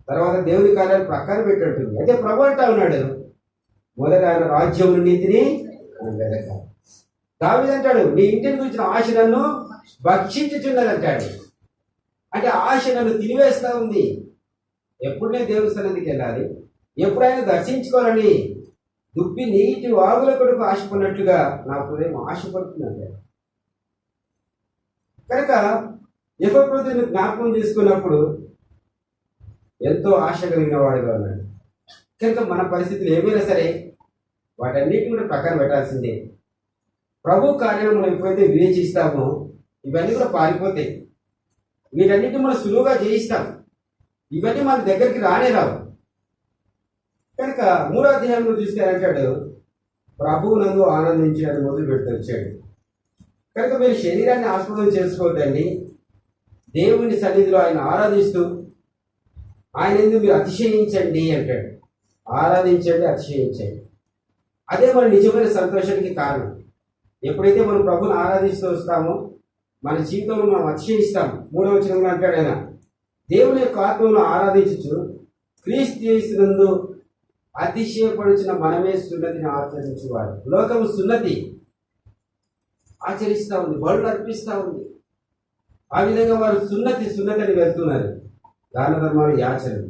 తర్వాత దేవుని కార్యాలు ప్రక్కన పెట్టంటుంది. అయితే ప్రభు అంటా ఉన్నాడు, మొదట ఆయన రాజ్యం నీతిని వెదకాలి. దావీదు అంటాడు, నీ ఇంటిని గురించిన ఆశ నన్ను భక్షించుచున్నది అంటాడు. అంటే ఆశ నన్ను తినివేస్తా ఉంది. ఎప్పుడు నేను దేవుని సన్నిధికి వెళ్ళాలి, ఎప్పుడు ఆయన దర్శించుకోవాలని దుప్పి నీటి వాగుల కొడుకు ఆశపడినట్లుగా నా హృదయం ఆశపడుతుంది అంటాడు. కనుక యెహోవాను జ్ఞాపకం చేసుకున్నప్పుడు ఎంతో ఆశ కలిగిన వాడిగా ఉన్నాడు. కనుక మన పరిస్థితులు ఏమైనా సరే వాటన్నిటిని కూడా ప్రక్కన పెట్టాల్సిందే. ప్రభు కార్యాలను మనం ఎప్పుడైతే వివేచిస్తామో ఇవన్నీ కూడా పారిపోతాయి. వీటన్నిటిని మనం సులువుగా జయిస్తాం. ఇవన్నీ మన దగ్గరికి రానే రావు. కనుక 3వ అధ్యాయంలో చూస్తే అంటాడు, ప్రభువు నందు ఆనందించడానికి మొదలు పెడుతూ వచ్చాడు. కనుక మీరు శరీరాన్ని ఆస్పదం చేసుకోవద్దండి. దేవుని సన్నిధిలో ఆయన ఆరాధిస్తూ ఆయన ఎందుకు మీరు అతిశయించండి అంటాడు. ఆరాధించండి, అతిశయించండి. అదే మన నిజమైన సంతోషానికి కారణం. ఎప్పుడైతే మనం ప్రభుని ఆరాధిస్తూ వస్తామో మన జీవితంలో మనం అతిశయిస్తాం. 3వ వచనంలో అంటాడు ఆయన, దేవుని యొక్క ఆత్మను ఆరాధించు క్రీస్తు యేసునందు అతిశయపడుచిన మనమే సున్నతిని ఆచరించేవారు. లోకము సున్నతి ఆచరిస్తూ ఉంది, బలులు అర్పిస్తూ ఉంది. ఆ విధంగా వారు సున్నతి అని వెళ్తున్నారు, దాన ధర్మాలు యాచనలు.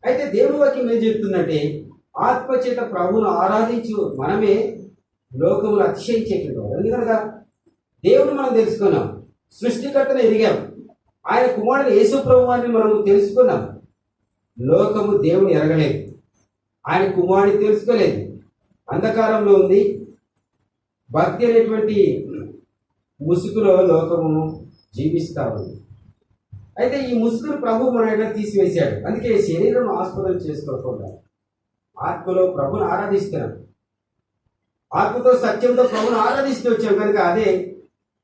అయితే దేవుని వాక్యం ఏం చెప్తుందంటే, ఆత్మచేత ప్రభువును ఆరాధించు మనమే లోకమును అతిశయించేటువంటి వారు. ఎందుకనగా దేవుని మనం తెలుసుకున్నాం, సృష్టికర్తను ఎదిగాం, ఆయన కుమారుడు యేసు ప్రభువాన్ని మనం తెలుసుకున్నాం. లోకము దేవుని ఎరగలేదు, ఆయన కుమారుడిని తెలుసుకోలేదు, అంధకారంలో ఉంది. భక్తి అనేటువంటి ముసుగులో లోకము జీవిస్తూ ఉంది. అయితే ఈ ముసుగును ప్రభు మన ఎట్లా తీసివేశాడు. అందుకే శరీరం ఆస్పదం చేసుకోకుండా ఆత్మలో ప్రభుని ఆరాధిస్తున్నాం. ఆత్మతో సత్యంతో ప్రభుని ఆరాధిస్తూ వచ్చాం. కనుక అదే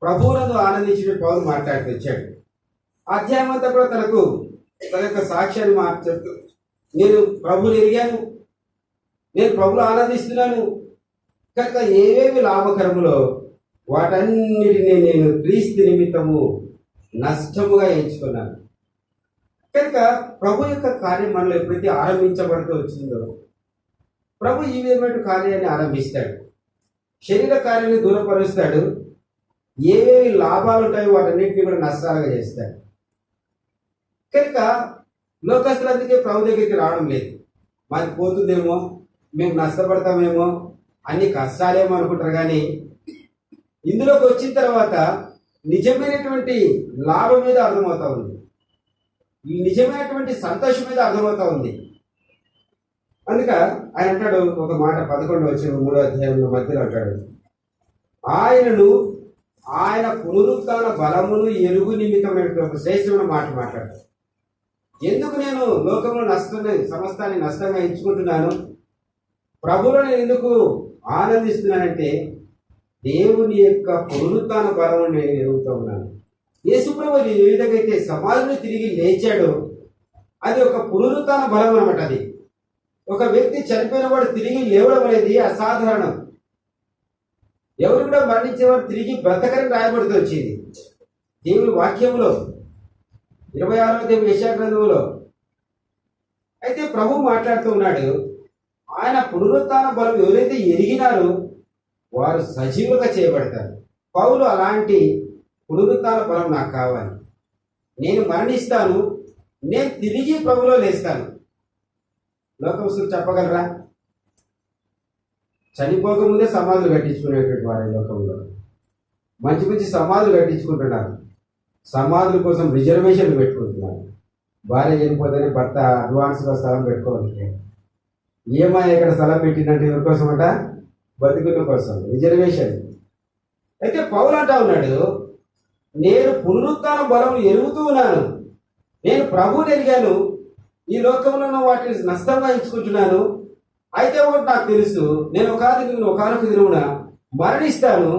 ప్రభువునందు ఆనందించిన పౌరు మాట్లాడుతూ వచ్చాడు. అధ్యాయం అంతా కూడా తన యొక్క సాక్ష్యాన్ని మార్చుతూ, నేను ప్రభుని ఎరిగాను, నేను ప్రభులు ఆనందిస్తున్నాను, కనుక ఏవేవి లాభకరములో వాటన్నిటినీ నేను క్రీస్తు నిమిత్తము నష్టముగా ఎంచుకున్నాను. కనుక ప్రభు యొక్క కార్యం మనలో ఎప్పుడైతే ఆరంభించబడుతూ వచ్చిందో ప్రభు ఈ విధమైన కార్యాన్ని ఆరంభిస్తాడు. శరీర కార్యాన్ని దూరపరుస్తాడు. ఏవేవి లాభాలు ఉంటాయో వాటన్నిటిని కూడా నష్టాలుగా చేస్తాడు. కనుక లోకస్తులు అందుకే ప్రభు దగ్గరికి రావడం లేదు. మాది పోతుందేమో, మేము నష్టపడతామేమో, అన్ని కష్టాలేమో అనుకుంటారు. కానీ ఇందులోకి వచ్చిన తర్వాత నిజమైనటువంటి లాభం మీద అర్థమవుతా ఉంది, ఈ నిజమైనటువంటి సంతోషం మీద అర్థమవుతా ఉంది. అందుక ఆయన అంటాడు ఒక మాట 11 వచ్చిన 3వ అధ్యాయంలో మధ్యలో అంటాడు, ఆయన పునరుత్థాన బలమును ఎరుగు నిమిత్తమైన ఒక శ్రేష్టమైన మాట మాట్లాడతాడు. ఎందుకు నేను లోకంలో సమస్తాన్ని నష్టంగా ఎంచుకుంటున్నాను, ప్రభువులో నేను ఎందుకు ఆనందిస్తున్నానంటే దేవుని యొక్క పునరుత్థాన బలం నేను ఎరుగుతూ ఉన్నాను. యేసుప్రభు ఏ విధంగా అయితే సమాజంలో తిరిగి లేచాడో అది ఒక పునరుత్థాన బలం అన్నమాట. అది ఒక వ్యక్తి చనిపోయిన వాడు తిరిగి లేవడం అనేది అసాధారణం. ఎవరు కూడా మరణించేవాడు తిరిగి బ్రతకని రాయబడుతూ వచ్చింది దేవుని వాక్యంలో, 26వ అధ్యాయం యెషయా గ్రంథంలో. అయితే ప్రభు మాట్లాడుతూ ఉన్నాడు, ఆయన పునరుత్థాన బలం ఎవరైతే ఎరిగినారో వారు సజీవులుగా చేయబడతారు. పౌలు అలాంటి పునరుత్థాన బలం నాకు కావాలి, నేను మరణిస్తాను, నేను తిరిగి ప్రభులో లేస్తాను. లోకస్తులు చెప్పగలరా? చనిపోకముందే సమాధులు కట్టించుకునేటువంటి వారి లోకంలో మంచి మంచి సమాధులు కట్టించుకుంటున్నారు. సమాధుల కోసం రిజర్వేషన్లు పెట్టుకుంటున్నారు. భార్య చనిపోతేనే భర్త అడ్వాన్స్గా స్థలం పెట్టుకోవాలి. ఏమైనా ఇక్కడ స్థలం పెట్టినట్టు ఎవరి కోసం అంట? బతుకుల కోసం రిజర్వేషన్. అయితే పౌలు అంటా ఉన్నాడు, నేను పునరుత్థాన బలం ఎరుగుతూ ఉన్నాను. నేను ప్రభువుని ఎరిగాను. ఈ లోకంలో ఉన్న వాటిని నష్టంగా ఎంచుకుంటున్నాను. అయితే ఒకటి నాకు తెలుసు, నేను ఒకనొక దినమున మరణిస్తాను,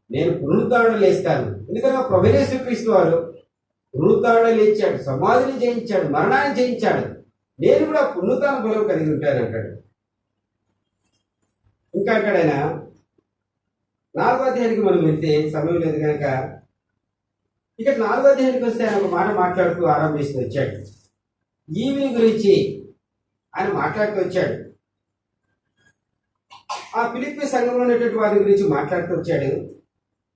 నేను పునరుద్ధరణ లేస్తాను. ఎందుకంటే ప్రభువైన యేసుక్రీస్తు వారు పునరుద్ధరణ లేచాడు, సమాధిని జయించాడు, మరణాన్ని జయించాడు. నేను కూడా పునరుద్ధరణ బలం కలిగి ఉంటాను అంటాడు. ఇంకా అంటాడైనా 4వ అధ్యాయానికి మనం వెళ్తే సమయం లేదు కనుక ఇక్కడ 4వ అధ్యాయానికి వస్తే ఆయన ఒక మాట మాట్లాడుతూ ఆరంభిస్తూ వచ్చాడు. ఈవిని గురించి ఆయన మాట్లాడుతూ వచ్చాడు. ఆ ఫిలిప్పీ సంఘంలో ఉన్నటువంటి వారి గురించి మాట్లాడుతూ వచ్చాడు.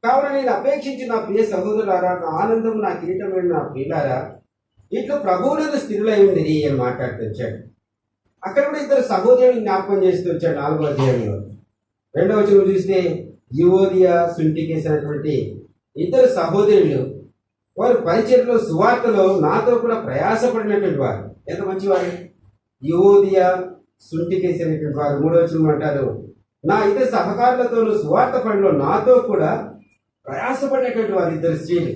కావున నేను అపేక్షించి నా ప్రియ సహోదరులారా, నా ఆనందం, నా కిరీటమైన నా ప్రియులారా, ఇట్లు ప్రభువునందు స్థిరులై ఉంది అని మాట్లాడుతూ వచ్చాడు. అక్కడ కూడా ఇద్దరు సహోదరులు జ్ఞాపకం చేస్తూ వచ్చాడు. 4వ అధ్యాయంలో 2వ వచనం చూస్తే యువోదియా సుంటికేస్ అనేటువంటి ఇద్దరు సహోదరులు, వారు పరిచర్లో సువార్తలో నాతో కూడా ప్రయాసపడినటువంటి వారు. ఎంత మంచివారు! యువోదియా సుంటికేస్ అనేటువంటి వారు 3వ వచనం అంటారు, నా ఇద్దరు సహకారులతోనూ సువార్త పనిలో నాతో కూడా ప్రయాసపడినటువంటి వారు ఇద్దరు స్త్రీలు.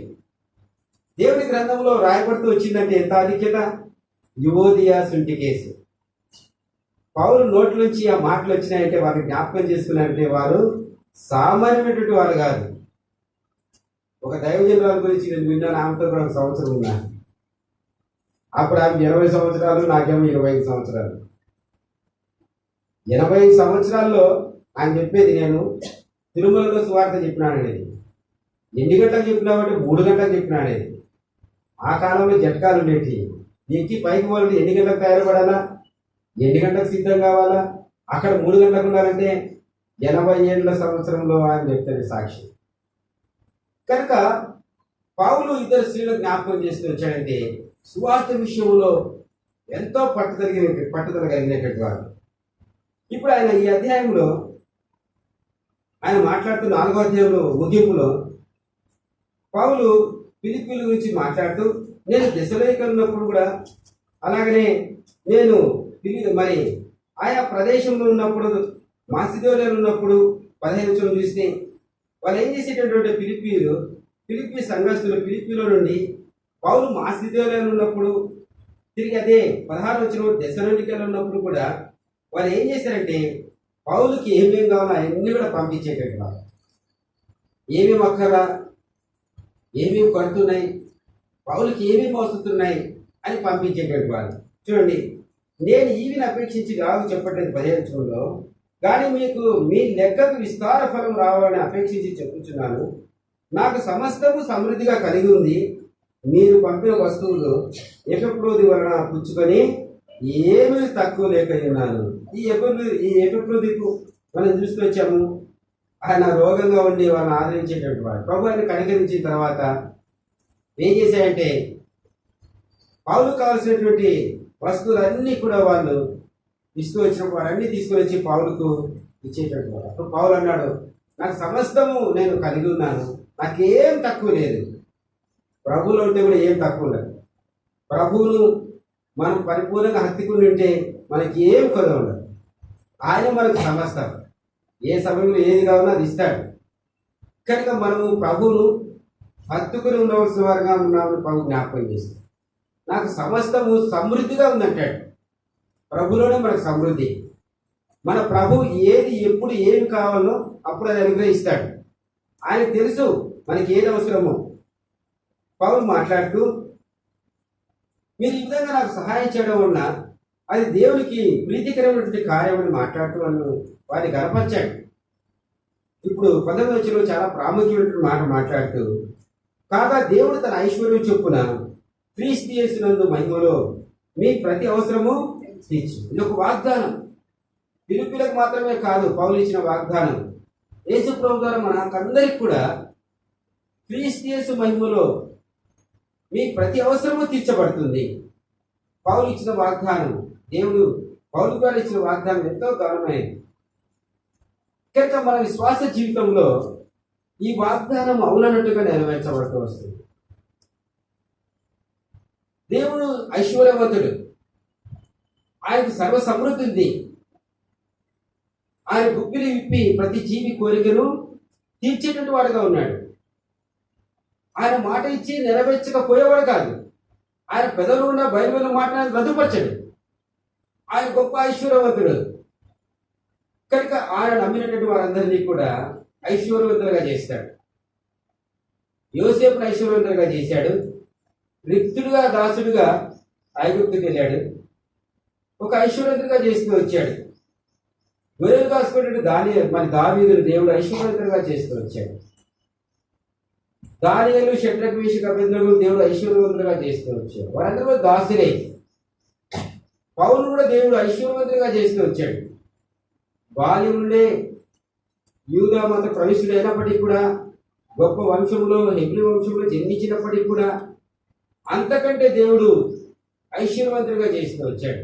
దేవుని గ్రంథంలో రాయబడుతూ వచ్చిందంటే ఎంత ఆధిక్యత! యువోదియా సుంటికేసు. పౌలు నోట్ల నుంచి ఆ మాటలు వచ్చినాయంటే వారు జ్ఞాపకం చేసుకున్నారంటే వారు సామాన్యమైనటువంటి వారు కాదు. ఒక దైవజనురాల గురించి నేను విన్నాను. ఆమెతో కూడా 1 సంవత్సరం ఉన్నాను. అప్పుడు ఆమె 80 సంవత్సరాలు, నాకేమో 25 సంవత్సరాలు. 80 సంవత్సరాల్లో ఆయన చెప్పేది, నేను తిరుమలలో సువార్త చెప్పినాడనేది. ఎన్ని గంటలకు చెప్పినామంటే 3 గంటలకు చెప్పినాడేది. ఆ కాలంలో జట్కాలు ఉండేటి. ఎక్కి పైకి వాళ్ళు ఎన్ని గంటలకు తయారుపడాలా, ఎన్ని గంటలకు సిద్ధం కావాలా, అక్కడ 3 గంటలకు ఉండాలంటే 80 ఏళ్ళ సంవత్సరంలో ఆయన చెప్తాడు సాక్షి. కనుక పౌలు ఇద్దరు స్త్రీలు జ్ఞాపకం చేస్తూ వచ్చాడంటే సువార్త విషయంలో ఎంతో పట్టుదల కలిగినటువంటి వారు. ఇప్పుడు ఆయన ఈ అధ్యాయంలో ఆయన మాట్లాడుతూ 4వ అధ్యాయంలో ముగింపులో పౌలు ఫిలిప్పీల గురించి మాట్లాడుతూ, నేను దెసలోనికలో ఉన్నప్పుడు కూడా, అలాగనే నేను మరి ఆయా ప్రదేశంలో ఉన్నప్పుడు, మాసిదోనియాలో ఉన్నప్పుడు 15 వచనం చూస్తే వాళ్ళు ఏం చేసేటటువంటి ఫిలిప్పీ సంఘస్థులు ఫిలిప్పీలో నుండి పౌలు మాసిదోనియాలో ఉన్నప్పుడు, తిరిగి అదే 16వ వచనం దెసలోనికలో ఉన్నప్పుడు కూడా వాళ్ళు ఏం చేశారంటే పౌలుకి ఏమేమి కావాలో అవన్నీ కూడా పంపించేటట్టు వాళ్ళు. ఏమేమి అక్కరా, ఏమేమి కొడుతున్నాయి, పౌలుకి ఏమేమి వస్తున్నాయి అని పంపించేటట్టు వాళ్ళు. చూడండి, నేను ఈవిని అపేక్షించి కాదు చెప్పట్లేదు 15వ వచనంలో, కానీ మీకు మీ లెక్కకు విస్తార ఫలం రావాలని అపేక్షించి చెప్పుచున్నాను. నాకు సమస్తము సమృద్ధిగా కలిగి ఉంది. మీరు పంపిన వస్తువులు ఎఫెప్రోది వలన పుచ్చుకొని ఏమీ తక్కువ లేక ఉన్నాను. ఈ ఎఫెప్రోదికు మనం చూసుకొచ్చాము. ఆయన రోగంగా ఉండి వాళ్ళని ఆదరించేటటువంటి వాడు. ప్రభు ఆయన కనికరించిన తర్వాత ఏం చేశాయంటే పౌలు కావాల్సినటువంటి వస్తువులన్నీ కూడా వాళ్ళు ఇస్తూ వచ్చినప్పుడు వారన్నీ తీసుకొని వచ్చి పౌలుకు ఇచ్చేటట్టు వాడు. అప్పుడు పౌలు అన్నాడు, నాకు సమస్తము నేను కలిగి ఉన్నాను, నాకేం తక్కువ లేదు. ప్రభువులో ఉంటే కూడా ఏం తక్కువ ఉండదు. ప్రభువును మనం పరిపూర్ణంగా హత్తుకుని ఉంటే మనకి ఏం కొద ఉండదు. ఆయన మనకు సమస్తం, ఏ సమయంలో ఏది కావాలో అది ఇస్తాడు. కనుక మనము ప్రభువును హత్తుకుని ఉండవలసిన వారుగా ఉన్నామని ప్రభు జ్ఞాపకం చేస్తాడు. నాకు సమస్తము సమృద్ధిగా ఉందంటాడు. ప్రభులోనే మనకు సమృద్ధి. మన ప్రభు ఏది ఎప్పుడు ఏమి కావాలో అప్పుడు అది అనుగ్రహిస్తాడు. ఆయనకు తెలుసు మనకి ఏది అవసరమో. పౌలు మాట్లాడుతూ, మీరు ఈ విధంగా నాకు సహాయం చేయడం వలన అది దేవునికి ప్రీతికరమైనటువంటి కార్యం అని మాట్లాడుతూ వారిని గర్వపరిచాడు. ఇప్పుడు 15వ వచనంలో చాలా ప్రాముఖ్యమైనటువంటి మాట మాట్లాడుతూ, కాగా దేవుడు తన ఐశ్వర్యం చొప్పున క్రీస్తు యేసునందు మహిమలో మీ ప్రతి అవసరము తీర్చు. ఇది ఒక వాగ్దానం. ఫిలిప్పీలకు మాత్రమే కాదు పౌలు ఇచ్చిన వాగ్దానం. యేసు ప్రభు ద్వారా మనకందరికి కూడా క్రీస్తు యేసు మహిమలో మీ ప్రతి అవసరము తీర్చబడుతుంది. పౌలు ఇచ్చిన వాగ్దానం, దేవుడు పౌలు గారు ఇచ్చిన వాగ్దానం ఎంతో ఘనమైనది. కనుక మన విశ్వాస జీవితంలో ఈ వాగ్దానం అవునన్నట్టుగా నెరవేర్చబడుతూ వస్తుంది. దేవుడు ఐశ్వర్యవంతుడు, ఆయనకు సర్వ సమృద్ధి ఉంది. ఆయన గుప్పిలి విప్పి ప్రతి జీవి కోరికను తీర్చేటటువంటి వాడుగా ఉన్నాడు. ఆయన మాట ఇచ్చి నెరవేర్చకపోయేవాడు కాదు. ఆయన పెదవులు ఉన్న బైబిల్ మాటను రద్దుపరచడు. ఆయన గొప్ప ఐశ్వర్యవంతుడు కనుక ఆయన నమ్మినటువంటి వారందరినీ కూడా ఐశ్వర్యవంతులుగా చేస్తాడు. యోసేపును ఐశ్వర్యవంతులుగా చేశాడు. రిక్తుడుగా దాసుడుగా ఐగుప్తుకి వెళ్ళాడు. ఒక ఐశ్వర్యవంతులుగా చేస్తూ వచ్చాడు. గొర్రెలు కాసుకున్నట్టు దావీదును దేవుడు ఐశ్వర్యవంతులుగా చేస్తూ వచ్చాడు. దానియేలు, షడ్రకు, మేషకు, అబేద్నెగోను దేవుడు ఐశ్వర్యవంతులుగా చేస్తూ వచ్చాడు. వారందరూ దాసులే. పౌలు కూడా దేవుడు ఐశ్వర్యవంతులుగా చేస్తూ వచ్చాడు. బాల్యం నుండే యూదా మత ప్రవేశులైనప్పటికీ కూడా, గొప్ప వంశంలో హెబ్రీ వంశంలో జన్మించినప్పటికీ కూడా అంతకంటే దేవుడు ఐశ్వర్యవంతులుగా చేస్తూ వచ్చాడు.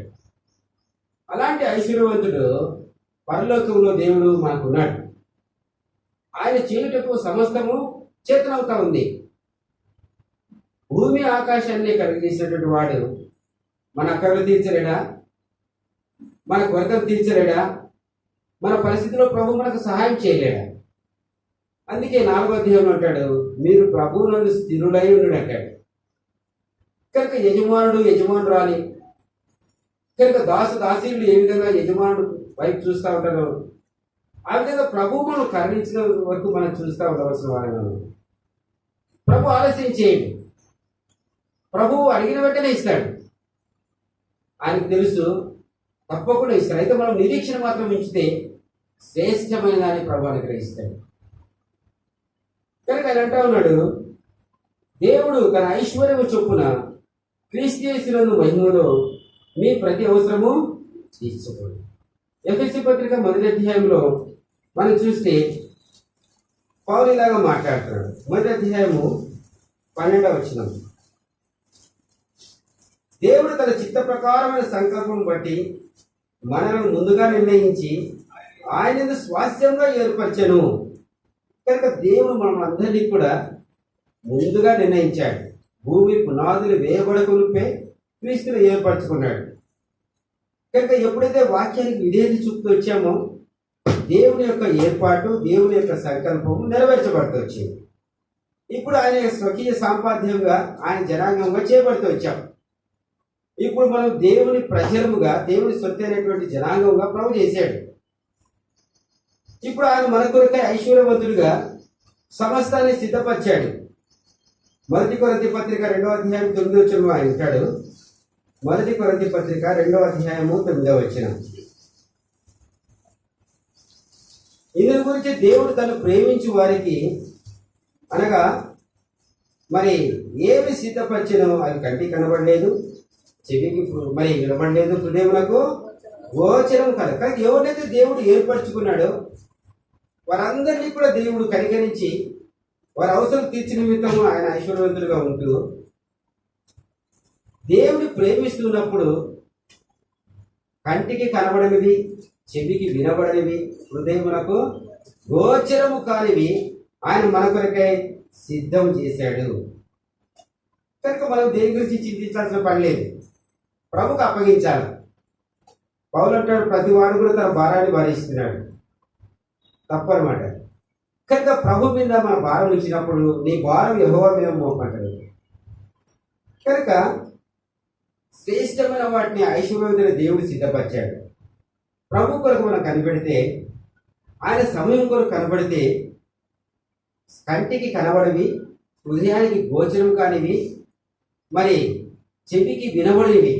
అలాంటి ఐశ్వర్యవంతుడు పరలోకంలో దేవుడు మనకున్నాడు. ఆయన చేయుటకు సమస్తము చేతనవుతా ఉంది. భూమి ఆకాశాన్ని కలిగేసినటువంటి వాడు మన అక్కర్లు తీర్చలేడా? మన కొరతలు తీర్చలేడా? మన పరిస్థితిలో ప్రభు మనకు సహాయం చేయలేడా? అందుకే 4వ అధ్యాయంలో అంటాడు, మీరు ప్రభువునందు స్థిరులై ఉండు అంటాడు. కనుక యజమానురాలి కనుక దాసీలు ఏ విధంగా యజమానుడు వైపు చూస్తూ ఉంటారో ఆ విధంగా ప్రభువు మనం కరుణించిన వరకు మనం చూస్తూ ఉండవలసిన వారు. ప్రభు ఆలస్యం చేయండి. ప్రభువు అడిగిన వెంటనే ఇస్తాడు. ఆయనకు తెలుసు తప్పకుండా ఇస్తాడు. అయితే మనం నిరీక్షణ మాత్రం ఉంచితే శ్రేష్టమైన దాన్ని ప్రభు అనుగ్రహిస్తాడు. కనుక ఆయన అంటా ఉన్నాడు, దేవుడు తన ఐశ్వర్యము చొప్పున క్రీస్తు యేసునందు మహిమలో మీ ప్రతి అవసరము తీర్చుకోండి. ఎఫెసీ పత్రిక 1వ అధ్యాయంలో మనం చూస్తే పౌలు ఇలాగా మాట్లాడుతున్నాడు. 1వ అధ్యాయము 12వ వచనం. దేవుడు తన చిత్త ప్రకారమైన సంకల్పం బట్టి మనలను ముందుగా నిర్ణయించి ఆయన స్వాస్థ్యంగా ఏర్పరచెను. కనుక దేవుడు మనం అందరినీ కూడా ముందుగా నిర్ణయించాడు. భూమి పునాదులు వేయబడకునిపై క్రీస్తును ఏర్పరచుకున్నాడు. కనుక ఎప్పుడైతే వాక్యానికి విధేయత చూపుతూ వచ్చామో దేవుని యొక్క ఏర్పాటు, దేవుని యొక్క సంకల్పము నెరవేర్చబడుతూ వచ్చింది. ఇప్పుడు ఆయన స్వకీయ సాంపాద్యంగా ఆయన జనాంగంగా చేయబడుతూ వచ్చాం. ఇప్పుడు మనం దేవుని ప్రజలముగా, దేవుని సొత్తైనటువంటి జనాంగంగా ప్రభు చేశాడు. ఇప్పుడు ఆయన మన కొరకై ఐశ్వర్యవంతుడిగా సమస్తాన్ని సిద్ధపరిచాడు. 1 కొరింథీ పత్రిక 2వ అధ్యాయం 9వ వచనం ఆయన అంటాడు. 1 కొరింథీ పత్రిక 2వ అధ్యాయము 9వ వచనం. ఇందుల గురించి దేవుడు తను ప్రేమించు వారికి అనగా మరి ఏమి సిద్ధపరిచినో అవి కంటికి కనబడలేదు, చెవికి మరి వినబడలేదు, హృదయమునకు గోచరం కాదు. కానీ ఎవరైతే దేవుడు ఏర్పరచుకున్నాడో వారందరినీ కూడా దేవుడు కనికరించి వారి అవసరం తీర్చిన నిమిత్తము ఆయన ఐశ్వర్యవంతులుగా ఉంటూ దేవుని ప్రేమిస్తున్నప్పుడు కంటికి కనబడనివి, చెవికి వినబడనివి, హృదయమునకు గోచరము కానివి ఆయన మన కొరకై సిద్ధం చేశాడు. కనుక మనం దేని గురించి చింతించాల్సిన పని లేదు, ప్రభుకు అప్పగించాలి. పౌలు అంటాడు, ప్రతి వాడు కూడా తన భారాన్ని భరిస్తున్నాడు. తప్పనమాట. కనుక ప్రభు మీద మన భారం ఇచ్చినప్పుడు నీ భారం యెహోవా మీద మోపంటాడు. కనుక శ్రేష్టమైన వాటిని ఐశ్వర్యవంతుల దేవుడు సిద్ధపరిచాడు. ప్రభు కొరకు మనం కనబడితే, ఆయన సమయం కొరకు కనబడితే కంటికి కనబడవి, హృదయానికి గోచరం కానివి, మరి చెవికి వినబడినవి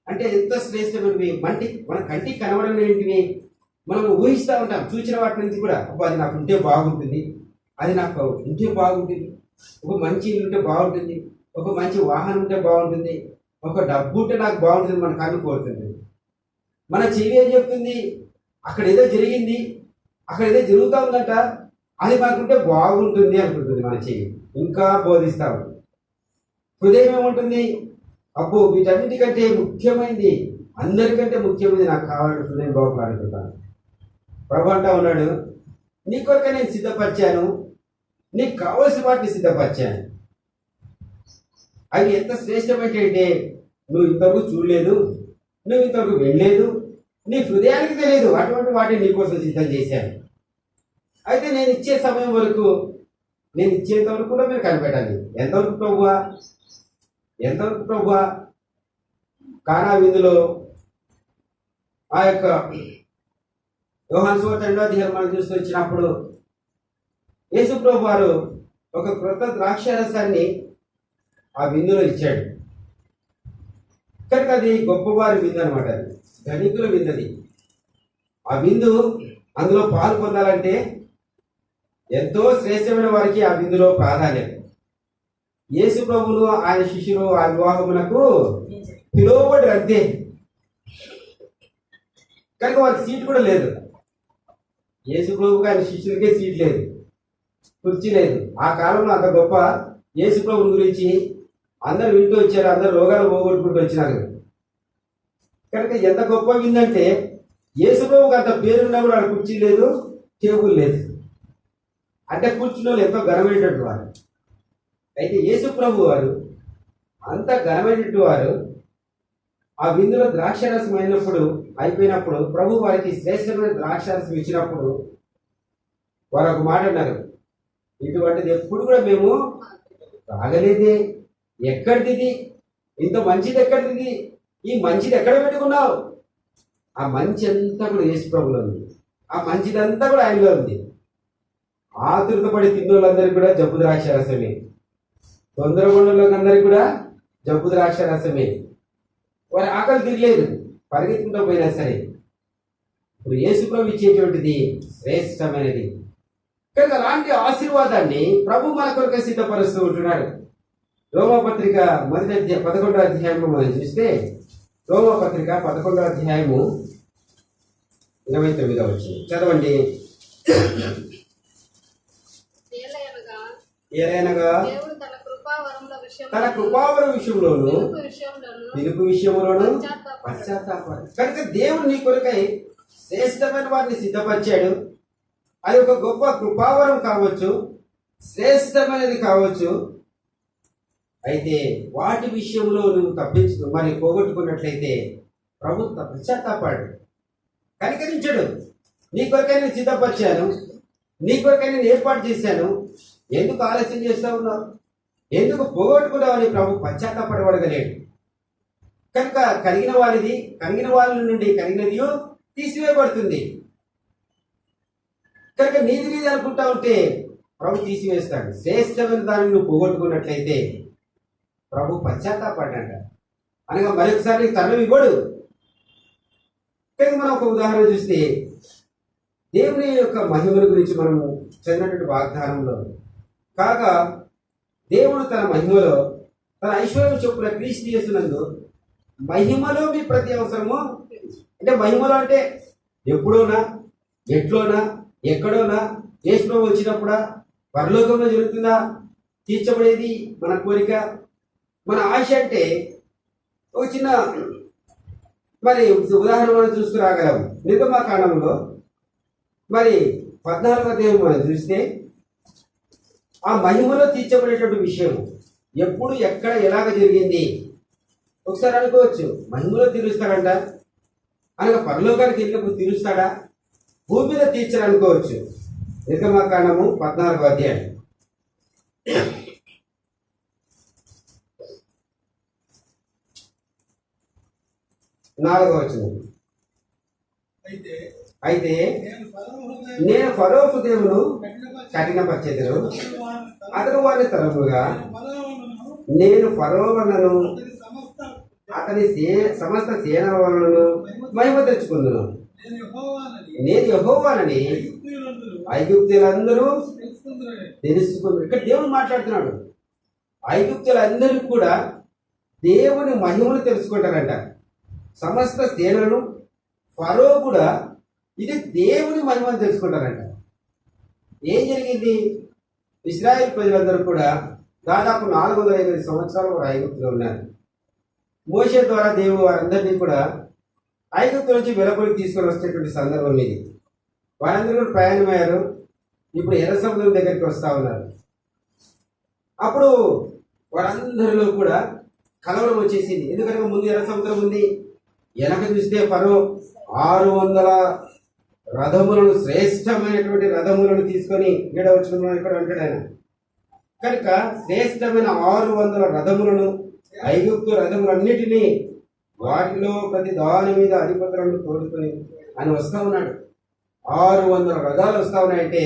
అంటే ఎంత శ్రేష్టమైనవి. మన కంటికి కనబడనివి మనం ఊహిస్తూ ఉంటాం. చూసిన వాటి నుంచి కూడా అబ్బా అది నాకు ఉంటే బాగుంటుంది, అది నాకు ఉంటే బాగుంటుంది, ఒక మంచి ఇల్లు ఉంటే బాగుంటుంది, ఒక మంచి వాహనం ఉంటే బాగుంటుంది, ఒక డబ్బు ఉంటే నాకు బాగుంటుంది, మన కన్ను కోరుతుంది. మన చెవి ఏం చెప్తుంది, అక్కడ ఏదో జరిగింది, అక్కడ ఏదో జరుగుతూ ఉందంట, అది మనకుంటే బాగుంటుంది అనుకుంటుంది మన చెవి, ఇంకా బోధిస్తాం. హృదయం ఏముంటుంది, అబ్బో వీటన్నిటికంటే ముఖ్యమైనది, అందరికంటే ముఖ్యమైనది నాకు కావాలంటే హృదయం బాగుపడుకుంటాను. ప్రభు అంటా ఉన్నాడు, నీ కొరకు నేను సిద్ధపరిచాను, నీకు కావలసిన వాటిని సిద్ధపరిచాను. అవి ఎంత శ్రేష్టమైతే నువ్వు ఇంతవరకు చూడలేదు, నువ్వు ఇంతవరకు వెళ్ళలేదు, నీ హృదయానికి తెలియదు, అటువంటి వాటిని నీకోసం సిద్ధం చేశాను. అయితే నేను ఇచ్చే సమయం వరకు నేను ఇచ్చేంత వరకు కూడా మీరు కనిపెట్టాలి. ఎంతవరకు ప్రభువా, ఎంతవరకు ప్రభువా? కానా విందులో ఆ యొక్క యోహాను సువార్త 2వ అధ్యాయం మనం చూస్తూ వచ్చినప్పుడు యేసు ప్రభు వారు ఒక క్రొత్త ద్రాక్షారసాన్ని ఆ విందులో ఇచ్చాడు. కనుక అది గొప్పవారి విందు అనమాట. అది ధనికుల విందది. ఆ విందు అందులో పాలు పొందాలంటే ఎంతో శ్రేష్టమైన వారికి ఆ విందులో ప్రాధాన్యత. యేసు ప్రభువును ఆయన శిష్యులు ఆ వివాహమునకు పిలువబడి అంతే. కనుక వారికి సీటు కూడా లేదు. యేసు ప్రభువుకి ఆయన శిష్యులకే సీట్ లేదు, కుర్చీ లేదు. ఆ కాలంలో అంత గొప్ప యేసు ప్రభువు గురించి అందరు వింటూ వచ్చారు, అందరు రోగాలు పోగొట్టుకుంటూ వచ్చినారు. కనుక ఎంత గొప్ప విందంటే యేసు ప్రభువుకి అంత పేరున్నా కూడా ఆడ కుర్చీ లేదు, టేబుల్ లేదు. అంటే కూర్చున్న వాళ్ళు ఎంతో ఘనమైనటువంటి వారు. అయితే యేసు ప్రభు వారు అంత ఘనమైనటువంటి వారు ఆ విందులో ద్రాక్షారసం అయిపోయినప్పుడు ప్రభు వారికి శ్రేష్టమైన ద్రాక్షారసం ఇచ్చినప్పుడు వారు ఒక మాట అన్నారు, ఇటువంటిది ఎప్పుడు కూడా మేము తాగలేదే, ఎక్కడిది, ఇంత మంచిది ఎక్కడిది, ఈ మంచిది ఎక్కడ పెట్టుకున్నావు? ఆ మంచి అంతా కూడా యేసు ప్రభులో ఉంది, ఆ మంచిదంతా కూడా ఆయనలో ఉంది. ఆతృతపడి తిన్నోళ్ళందరికీ కూడా జబ్బు ద్రాక్షారసమే, తొందరగొండలోకి కూడా జబ్బు ద్రాక్షారసమే. వారి ఆకలి తిరగలేదు, పరిగెత్తుకుంటూ పోయినా సరే. ఇప్పుడు యేసు ప్రభు ఇచ్చేటువంటిది శ్రేష్టమైనది. కనుక అలాంటి ఆశీర్వాదాన్ని ప్రభు మన కొరకు సిద్ధపరుస్తూ ఉంటున్నాడు. రోమపత్రిక 11వ అధ్యాయము మనం చూస్తే, రోమపత్రిక 11వ అధ్యాయము 29వ వచనం చదవండి. ఏలైనగా తన కృపావరం విషయంలోను పిలుపు విషయంలోను పశ్చాత్తాపడు. కనుక దేవుడు నీ కొరకై శ్రేష్టమైన వారిని సిద్ధపరిచాడు. అది ఒక గొప్ప కృపావరం కావచ్చు, శ్రేష్టమైనది కావచ్చు. అయితే వాటి విషయంలో నువ్వు మరి పోగొట్టుకున్నట్లయితే ప్రభు పశ్చాత్తాపడు, కనికరించడు. నీ కొరకై నేను సిద్ధపరిచాను, నీ కొరకై నేను ఏర్పాటు చేశాను, ఎందుకు ఆలస్యం చేస్తూ ఉన్నావు, ఎందుకు పోగొట్టుకున్నావు అని ప్రభు పశ్చాత్తాపడగలేడు. కనుక కలిగిన వాళ్ళ నుండి కలిగినది తీసివేయబడుతుంది. కనుక నీది అనుకుంటా ఉంటే ప్రభు తీసివేస్తాడు. శ్రేష్టమైన దాన్ని నువ్వు పోగొట్టుకున్నట్లయితే ప్రభు పశ్చాత్తాపడ్డాట అనగా మరొకసారి తరుణం ఇవ్వడు. కనుక మనం ఒక ఉదాహరణ చూస్తే, దేవుని యొక్క మహిమల గురించి మనము చదివినటువంటి వాగ్దానంలో కాగా, దేవుడు తన మహిమలో తన ఐశ్వర్యం చొప్పున క్రీస్తు యేసునందు మహిమలో మీ ప్రతి అవసరము, అంటే మహిమలో అంటే ఎప్పుడోనా, ఎట్లోనా, ఎక్కడోనా, యేసు వచ్చినప్పుడా, పరలోకంలో జరుగుతుందా, తీర్చబడేది మన కోరిక, మన ఆశ. అంటే ఒక చిన్న మరి ఉదాహరణ మనం చూసుకురాగలం. నిర్గమకాండంలో మరి 14వ అధ్యాయం మనం చూస్తే ఆ మహిమలో తీర్చబడేటువంటి విషయం ఎప్పుడు, ఎక్కడ, ఎలాగ జరిగింది ఒకసారి అనుకోవచ్చు. మహిమలో తీరుస్తాడంట అనగా పరలోకానికి వెళ్ళినప్పుడు తీరుస్తాడా, భూమి మీద తీర్చడు అనుకోవచ్చు. నిర్గమకాండము 14వ అధ్యాయం 4వ వచనం. అయితే నేను ఫరో హృదయమును కఠినపరిచెదను, అతడు వారి తరముగా నేను ఫరో వలనను అతని సమస్త సేన వలనను మహిమ తెచ్చుకుందును. నేను యెహోవానని ఐగుప్తులందరూ తెలుసుకున్నారు. ఇక్కడ దేవుడు మాట్లాడుతున్నాడు. ఐగుప్తులందరూ కూడా దేవుని మహిమను తెలుసుకుంటారంట. సమస్త సేనలు, ఫరో కూడా ఇది దేవుని మహిమను తెలుసుకుంటారంట. ఏం జరిగింది? ఇశ్రాయేల్ ప్రజలందరూ కూడా దాదాపు 450 సంవత్సరాలు వారు ఐగుప్తులో ఉన్నారు. మోషే ద్వారా దేవుడు వారందరినీ కూడా ఐగుప్తు నుంచి వెలుపలికి తీసుకొని వచ్చేటువంటి సందర్భం ఇది. వారందరూ కూడా ప్రయాణమయ్యారు. ఇప్పుడు ఎర్ర సముద్రం దగ్గరికి వస్తూ ఉన్నారు. అప్పుడు వారందరిలో కూడా కలవరం వచ్చేసింది. ఎందుకంటే ముందు ఎర్ర సముద్రం ఉంది, వెనక చూస్తే ఫరో 600 రథములను, శ్రేష్టమైనటువంటి రథములను తీసుకొని ఇక్కడ అంటాడు ఆయన, కనుక శ్రేష్టమైన 600 రథములను ఐగుప్తు రథములన్నిటినీ వాటిలో ప్రతి దాని మీద అధిపతులను తోడుకొని అని వస్తా ఉన్నాడు. 600 రథాలు వస్తా ఉన్నాయంటే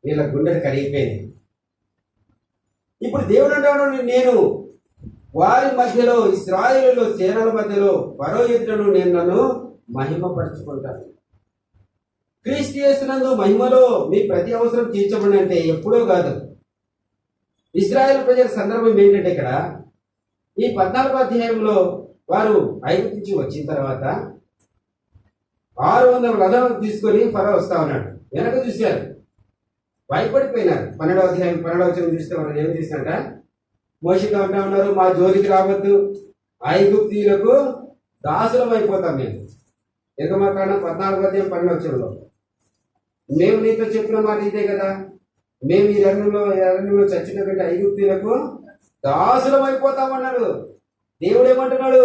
వీళ్ళ గుండెలు కరిగిపోయింది. ఇప్పుడు దేవుడు అంటాడు, నేను వారి మధ్యలో ఇశ్రాయేలులో సేనల మధ్యలో ఫరో ఎదుటను నేను నన్ను మహిమపరుచుకుంటాను. క్రీస్తు యేసునందు మహిమలో మీ ప్రతి అవసరం తీర్చబడి అంటే ఎప్పుడో కాదు. ఇశ్రాయేల్ ప్రజల సందర్భం ఏంటంటే ఇక్కడ ఈ 14వ అధ్యాయంలో వారు ఐగుప్తు నుంచి వచ్చిన తర్వాత 600 రథాలను తీసుకొని ఫరో వస్తా ఉన్నాడు. వెనక చూశారు, భయపడిపోయినారు. 12వ అధ్యాయం 12వ వచనం చూస్తే వాళ్ళు ఏమి చేసినట్ట, మోషేతో అంటా ఉన్నారు, మా జోలికి రావద్దు, ఐగుప్తీయులకు దాసులం అయిపోతాం మేము. ఎగమాకాండం 14వ అధ్యాయం 12వ వచనంలో మేము నీతో చెప్పిన మాట ఇదే కదా, మేము ఈ అరణ్యంలో చచ్చిన కంటే ఐగుప్తీయులకు దాసులం అయిపోతామన్నాడు. దేవుడు ఏమంటున్నాడు,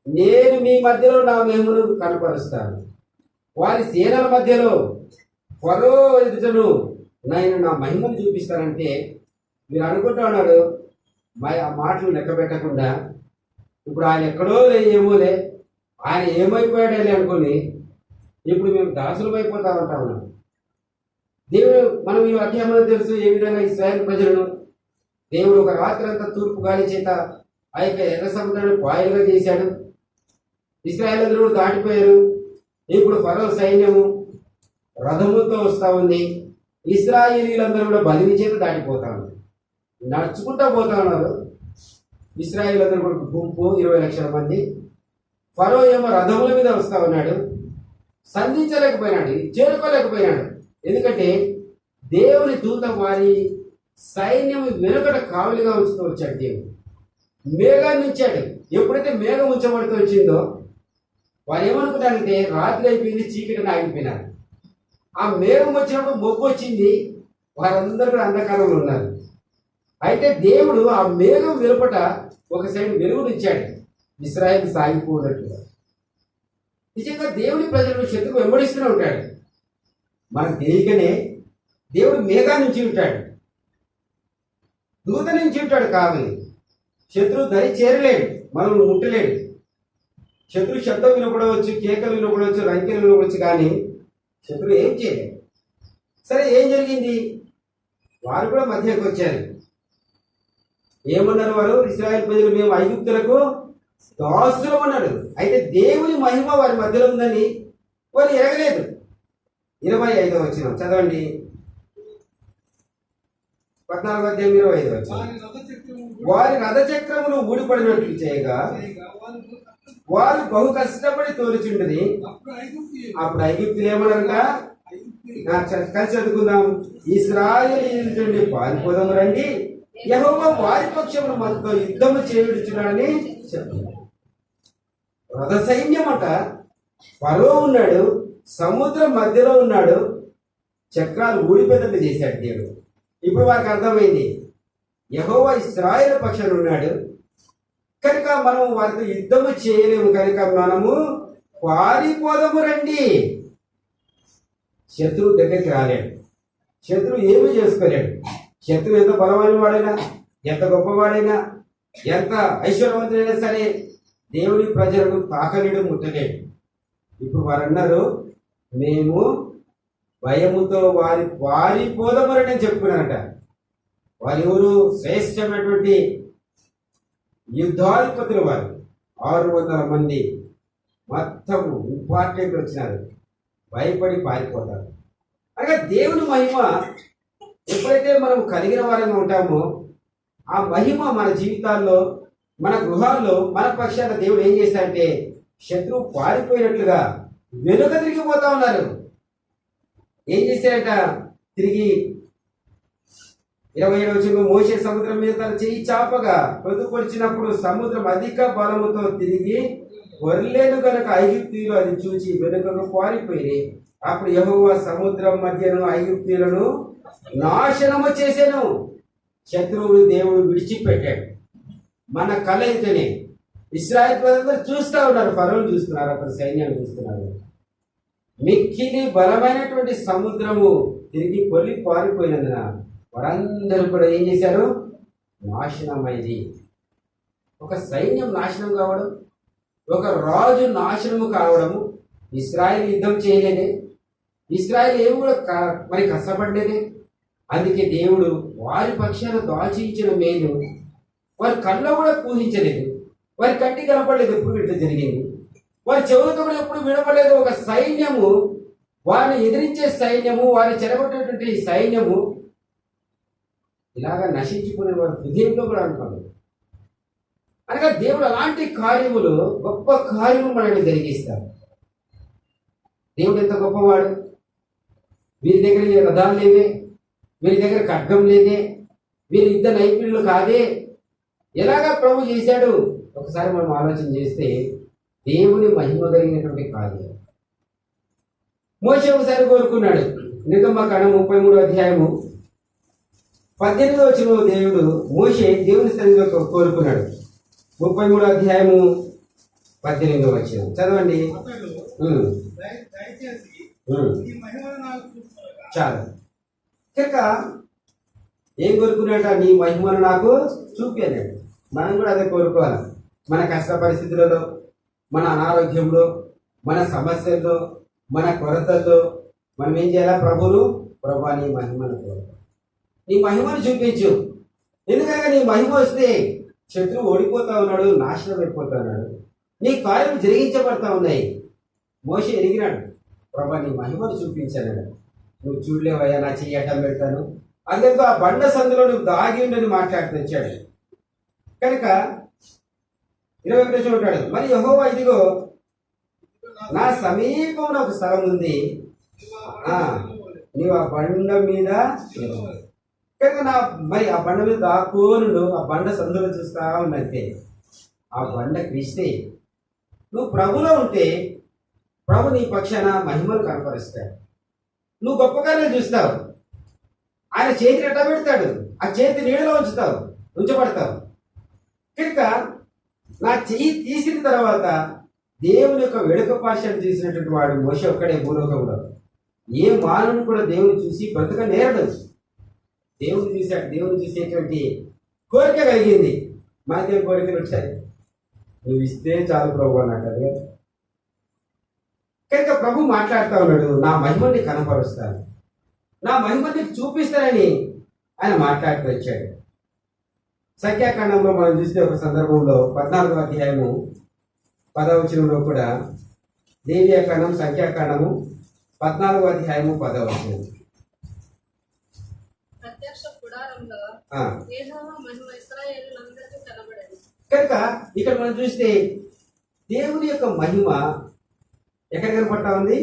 నేను మీ మధ్యలో నా మహిమను కనపరుస్తాను, వారి సేనల మధ్యలో ఫరో ఎదుటను నేను నా మహిమను చూపిస్తానంటే మీరు అనుకుంటా ఉన్నాడు ఆ మాటలు లెక్క పెట్టకుండా ఇప్పుడు ఆయన ఎక్కడో ఏమోలే, ఆయన ఏమైపోయాడని అనుకుని ఇప్పుడు మేము దాసులం అయిపోతా ఉంటా ఉన్నాం. దేవుడు మనం ఈ అధ్యాయంలో తెలుసు ఏ విధంగా ఇశ్రాయేలు ప్రజలను దేవుడు ఒక రాత్రి అంతా తూర్పు గాలి చేత ఆ యొక్క ఎర్ర సముద్రాన్ని పాయలుగా చేశాడు. ఇశ్రాయేలు దాటిపోయారు. ఇప్పుడు ఫరో సైన్యము రథములతో వస్తూ ఉంది. ఇశ్రాయేలీలందరూ కూడా బలిని చేత దాటిపోతా ఉన్నారు, నడుచుకుంటా పోతా ఉన్నారు. ఇశ్రాయేలీలందరూ కూడా గుంపు 20 లక్షల మంది. ఫరో ఏమో రథముల మీద వస్తా ఉన్నాడు, సంధించలేకపోయినాడు, చేరుకోలేకపోయినాడు. ఎందుకంటే దేవుని దూత వారి సైన్యం వెనుకట కావలిగా ఉంచుతూ వచ్చాడు. దేవుడు మేఘాన్ని ఉంచాడు. ఎప్పుడైతే మేఘం ఉంచబడుతూ వచ్చిందో వారు ఏమనుకుంటారంటే రాత్రి అయిపోయింది, చీకటిని ఆగిపోయినారు. ఆ మేఘం వచ్చినప్పుడు మొగ్గు వచ్చింది, వారందరూ కూడా అంధకారంలో ఉన్నారు. అయితే దేవుడు ఆ మేఘం వెలుపట ఒక సైడ్ వెలుగునిచ్చాడు, ఇశ్రాయేలు సాగిపోనట్లుగా. నిజంగా దేవుని ప్రజలను శత్రువు వెంబడిస్తూనే ఉంటాడు. మనకు తెలియకనే దేవుడు మేఘాన్ని నుంచి ఉంటాడు, దూత నుంచి ఉంటాడు. కావాలి శత్రువు దరి చేరలేడు, మనం ముట్టలేడు. శత్రు శబ్దం వినపడవచ్చు, కేకలు వినపడవచ్చు, రంకెలు వినపడవచ్చు, కానీ శత్రువు ఏం చేయలేదు. సరే, ఏం జరిగింది? వారు కూడా మధ్యకి వచ్చారు. ఏమన్నారు వారు? ఇశ్రాయేలు ప్రజలు మేము ఐగుప్తులకు దాసులం అన్నాడు. అయితే దేవుని మహిమ వారి మధ్యలో ఉందని వారు ఎరగలేదు. 25వ వచనం చదవండి. 14వ అధ్యాయం 25వ వచనం. వారి రథచక్రములు ఊడిపడినట్లు చేయగా వారు బహు కష్టపడి తోలుచుండని అప్పుడు ఐగుప్తులు ఏమన్నారంట? కలిసి చదువుకుందాం. ఇశ్రాయేలీయుల నుండి పారిపోదాం రండి, యెహోవా వారి పక్షమును మనతో యుద్ధము చేయుచున్నాడని చెప్తున్నారు. రథ సైన్యం అంట. ఫరో ఉన్నాడు, సముద్రం మధ్యలో ఉన్నాడు, చక్రాలు ఊడిపోయేటట్టు చేశాడు దేవుడు. ఇప్పుడు వారికి అర్థమైంది, యెహోవా ఇశ్రాయేలు పక్షాన ఉన్నాడు కనుక మనం వారితో యుద్ధము చేయలేము, కనుక మనము పారిపోదము రండి. శత్రువు దగ్గరికి రాలేడు, శత్రువు ఏమీ చేసుకోలేడు. శత్రువు ఎంత బలమైన వాడైనా, ఎంత గొప్పవాడైనా, ఎంత ఐశ్వర్యవంతుడైనా సరే దేవుని ప్రజలను తాకలేడు, ముట్టలేడు. ఇప్పుడు వారు అన్నారు, మేము భయముతో పారిపోదమని చెప్పుకున్నారట. వారు ఎవరు? శ్రేష్టమైనటువంటి యుద్ధాధిపతులు వారు. 600 మంది మొత్తం ఇంపార్టెంట్ వచ్చినారు, భయపడి పారిపోతారు. అనగా దేవుని మహిమ ఎప్పుడైతే మనం కలిగిన వారంగా ఉంటామో ఆ మహిమ మన జీవితాల్లో, మన గృహాల్లో, మన పక్షాన దేవుడు ఏం చేశాడంటే శత్రువు పారిపోయినట్లుగా వెనుక తిరిగిపోతా ఉన్నారు. ఏం చేశారట? తిరిగి 27వ వచనంలో మోషే సముద్రం మీద తన చెయ్యి చాపగా పొదుపొడిచినప్పుడు సముద్రం అధిక బలముతో తిరిగి పొరలేను గనక ఐగుప్తీయులు అది చూచి వెనుకకు పారిపోయి అప్పుడు యెహోవా సముద్రం మధ్యను ఐగుప్తీయులను నాశనము చేశాను. శత్రువులు దేవుడు విడిచిపెట్టాడు. మన కళ అయితేనే ఇశ్రాయేలు ప్రజలందరూ చూస్తూ ఉన్నారు, ఫరోను చూస్తున్నారు, అక్కడ సైన్యాన్ని చూస్తున్నారు. మిక్కిలి బలమైనటువంటి సముద్రము తిరిగి పొల్లి పారిపోయినందున వారందరూ కూడా ఏం చేశారు? నాశనమైంది. ఒక సైన్యం నాశనం కావడం, ఒక రాజు నాశనము కావడము. ఇశ్రాయేల్ యుద్ధం చేయలేదే, ఇశ్రాయేల్ ఏమి కూడా మరి కష్టపడలేదే. అందుకే దేవుడు వారి పక్షాన దాచించిన మేలు వారి కళ్ళ కూడా పూజించలేదు, వారి కంటి కనపడలేదు. ఎప్పుడు ఇట్లా జరిగింది? వారి చెవులతో కూడా ఎప్పుడు వినపడలేదు. ఒక సైన్యము, వారిని ఎదిరించే సైన్యము, వారిని చెరగొట్టేటువంటి సైన్యము ఇలాగా నశించుకునే వారి హృదయంలో కూడా అనుకోలేదు. అనగా దేవుడు అలాంటి కార్యములు, గొప్ప కార్యములు మనల్ని జరిగిస్తారు. దేవుడు ఎంత గొప్పవాడు! వీరి దగ్గర రథాలు లేవే, వీరి దగ్గర ఖడ్గం లేదే, వీరి యుద్ధ నైపుణ్యులు కాదే. ఎలాగా ప్రభు చేశాడు? ఒకసారి మనం ఆలోచన చేస్తే దేవుని మహిమ కలిగినటువంటి కార్యం. మోషే ఒకసారి కోరుకున్నాడు. నిర్గమకాండం 33వ అధ్యాయము 18వ వచనంలో దేవుడు మోషే దేవుని సన్నిధిలో కోరుకున్నాడు. 33వ అధ్యాయము 18వ వచనం చదవండి. చాలు. కనుక ఏం కోరుకున్నాట? నీ మహిమను నాకు చూపించాడు. మనం కూడా అదే కోరుకోవాలి. మన కష్ట పరిస్థితులలో, మన అనారోగ్యంలో, మన సమస్యల్లో, మన కొరతల్లో మనం ఏం చేయాలా? ప్రభు నీ మహిమను కోరుకో, నీ మహిమను చూపించు. ఎందుకంటే నీ మహిమ వస్తే శత్రువు ఓడిపోతా ఉన్నాడు, నాశనం అయిపోతా ఉన్నాడు, నీ కార్యం జరిగించబడతా ఉన్నాయి. మోషే ఎరిగినాడు, ప్రభు నీ మహిమను చూపించాడు. నువ్వు చూడలేవయ్యా, నా చెయ్యి అడ్డం పెడతాను. అందుకు ఆ బండ సందులో నువ్వు దాగి ఉండని మాట్లాడుతూ వచ్చాడు. కనుక 21 ఉంటాడు. మరి యెహోవా ఇదిగో నా సమీపంలో ఒక స్థలం ఉంది, నీవు ఆ బండ మీద. కనుక మరి ఆ బండ మీద దాక్కోనుండు. ఆ బండ సందులో చూస్తా ఉన్నంతే. ఆ బండ క్రీస్తే. నువ్వు ప్రభులో ఉంటే ప్రభు నీ పక్షాన మహిమను కనపరుస్తాడు. నువ్వు గొప్పగానే చూస్తావు. ఆయన చేతిని ఎట్లా పెడతాడు? ఆ చేతి నీడలో ఉంచబడతావు. కనుక నా చెయ్యి తీసిన తర్వాత దేవుని యొక్క వెనుక పాశాన్ని తీసినటువంటి వాడు మోషే ఒక్కడే భూలోకంలో. ఏ మానవుని కూడా దేవుని చూసి బ్రతక నేరడు. దేవుని చూశాడు. దేవుని చూసేటువంటి కోరిక కలిగింది. మనకేం కోరికలు వచ్చాయి? నువ్వు ఇస్తే చాలు ప్రభు అన్నట్టు. కనుక ప్రభు మాట్లాడుతూ ఉన్నాడు, నా మహిమని కనపరుస్తాను, నా మహిమని చూపిస్తానని ఆయన మాట్లాడుతూ వచ్చాడు. సంఖ్యాకాండంలో మనం చూస్తే ఒక సందర్భంలో 14వ అధ్యాయము 10వ వచనంలో కూడా, లేవియాకాండం సంఖ్యాకాండము 14వ అధ్యాయము 10వ వచనం. కనుక ఇక్కడ మనం చూస్తే దేవుని యొక్క మహిమ ఎక్కడ కనపడతా ఉంది?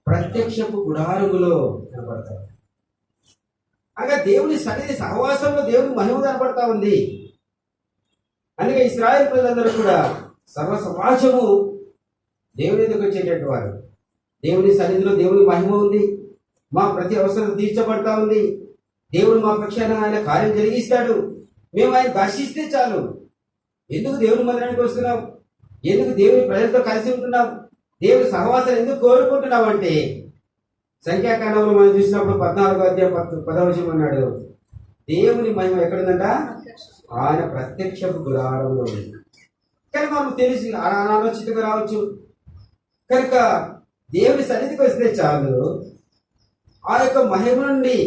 ప్రత్యక్షపు గుడారములో కనపడతా ఉంది. అనగా దేవుని సన్నిధి సహవాసంలో దేవుని మహిమ కనపడతా ఉంది. అందుకే ఇశ్రాయేలు ప్రజలందరూ కూడా సర్వ సమాజము దేవుని దగ్గరకు వచ్చేటట్టు వారు. దేవుని సన్నిధిలో దేవుని మహిమ ఉంది. మా ప్రతి అవసరం తీర్చబడతా ఉంది. దేవుడు మా పక్షాన ఆయన కార్యం జరిగిస్తాడు. మేము ఆయన దర్శిస్తే చాలు. ఎందుకు దేవుని మందిరానికి వస్తున్నాం? ఎందుకు దేవుని ప్రజలతో కలిసి ఉంటున్నాం? దేవుని సహవాసాలు ఎందుకు కోరుకుంటున్నాం అంటే, సంఖ్యాకాండంలో మనం చూసినప్పుడు 14వ అధ్యాయం 10వ వచనం అన్నాడు, దేవుని మహిమ ఎక్కడుందంట? ఆయన ప్రత్యక్షపు గుడారంలో ఉంది. కానీ మనకు తెలిసి అనాలోచితంగా రావచ్చు. కనుక దేవుని సన్నిధికి వస్తే చాలు, ఆ యొక్క మహిమ నుండి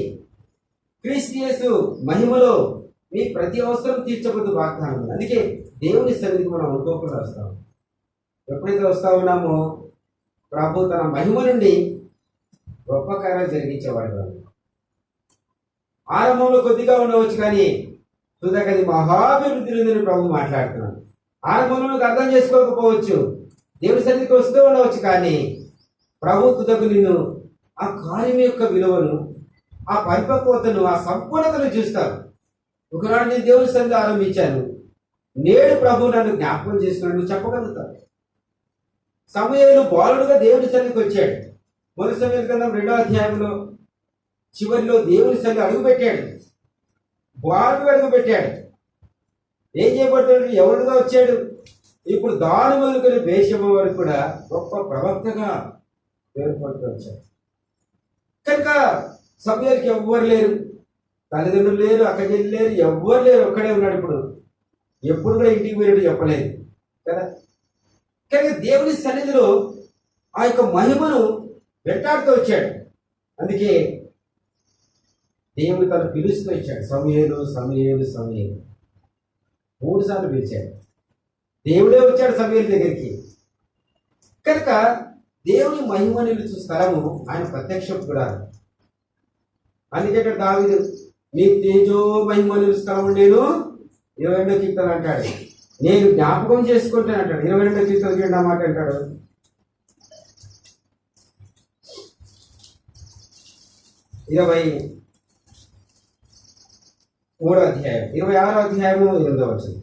క్రీస్తు యేసు మహిమలో మీ ప్రతి అవసరం తీర్చబోతు వాగ్దానం. అందుకే దేవుని సన్నిధికి మనం అనుకోకుండా వస్తాం. ఎప్పుడైతే వస్తా ఉన్నామో ప్రభు తన మహిమ నుండి గొప్ప కార్యాలు జరిగించేవాడు. ఆరంభంలో కొద్దిగా ఉండవచ్చు, కానీ తుదకది మహాభివృద్ధి ఉందని ప్రభు మాట్లాడుతున్నాడు. ఆరంభంలో నువ్వు అర్థం చేసుకోకపోవచ్చు, దేవుని సన్నిధికి వస్తూ ఉండవచ్చు, కానీ ప్రభు తుదకు నిన్ను ఆ కార్యం యొక్క విలువను, ఆ పరిపక్వతను, ఆ సంపూర్ణతను చూస్తావు. ఒకనాడు నేను దేవుని సన్నిధి ఆరంభించాను, నేడు ప్రభు నన్ను జ్ఞాపకం చేసుకున్నాడు చెప్పగలుగుతావు. సమూయేలు బాలుడుగా దేవుని సన్నిధికి వచ్చాడు. మొదటి సమూయేలు గ్రంథం 2వ అధ్యాయంలో చివరిలో దేవుని సన్నిధి అడుగుపెట్టాడు, బాలుడుగా అడుగుపెట్టాడు. ఏం చేయబడుతున్నాడు? ఎవరుగా వచ్చాడు? ఇప్పుడు దాని మొదలుకొని బేషమ వరకు కూడా గొప్ప ప్రవక్తగా పేర్కొంటూ వచ్చాడు. కనుక సమూయేలుకి ఎవ్వరు లేరు. తల్లిదండ్రులు లేరు, అక్కచెల్లి లేరు, ఎవ్వరు లేరు, ఒక్కడే ఉన్నాడు. ఇప్పుడు ఎప్పుడు కూడా ఇంటికి పోయినట్టు చెప్పలేదు కదా. కానీ దేవుని సన్నిధిలో ఆ యొక్క మహిమను వెంటాడుతూ వచ్చాడు. అందుకే దేవుడు తను పిలుస్తూ వచ్చాడు, సమూయేలు సమూయేలు సమూయేలు 3 సార్లు పిలిచాడు. దేవుడే వచ్చాడు సమూయేలు దగ్గరికి. కనుక దేవుని మహిమ నిలుచు స్థలము ఆయన ప్రత్యక్షం కూడా. అందుకే దావీదు నీ తేజో మహిమ నిలుచు స్థలము నేను 22వ కీర్తన అంటాడు, నేను జ్ఞాపకం చేసుకుంటాను అంటాడు. 22వ కీర్తన చూడండి మాట అంటాడు, 23వ అధ్యాయం 26వ అధ్యాయము 8వ వచనం,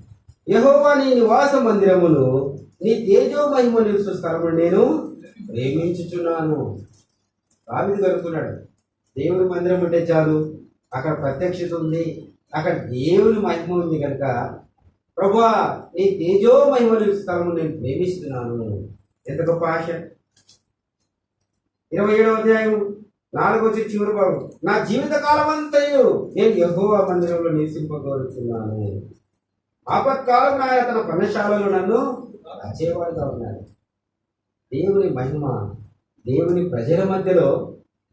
యెహోవా నీ నివాస మందిరమును నీ తేజో మహిమ నిలుచు స్థలము నేను ప్రేమించుచున్నాను. దావీదు కనుక్కున్నాడు, దేవుని మందిరం ఉంటే చాలు, అక్కడ ప్రత్యక్షత ఉంది, అక్కడ దేవుని మహిమ ఉంది కనుక ప్రభువా నీ తేజో మహిమ నిలుచు స్థలము నేను ప్రేమిస్తున్నాను. ఎంత గొప్ప ఆశ. 27వ అధ్యాయం 4వ చివరి భాగం, నా జీవిత కాలం అంతయు నేను యెహోవా మందిరంలో నివసింపగోరుచున్నాను. ఆపత్కాలం నా తన పర్ణశాలలో నన్ను రచేవాడుగా ఉన్నాడు. దేవుని మహిమ దేవుని ప్రజల మధ్యలో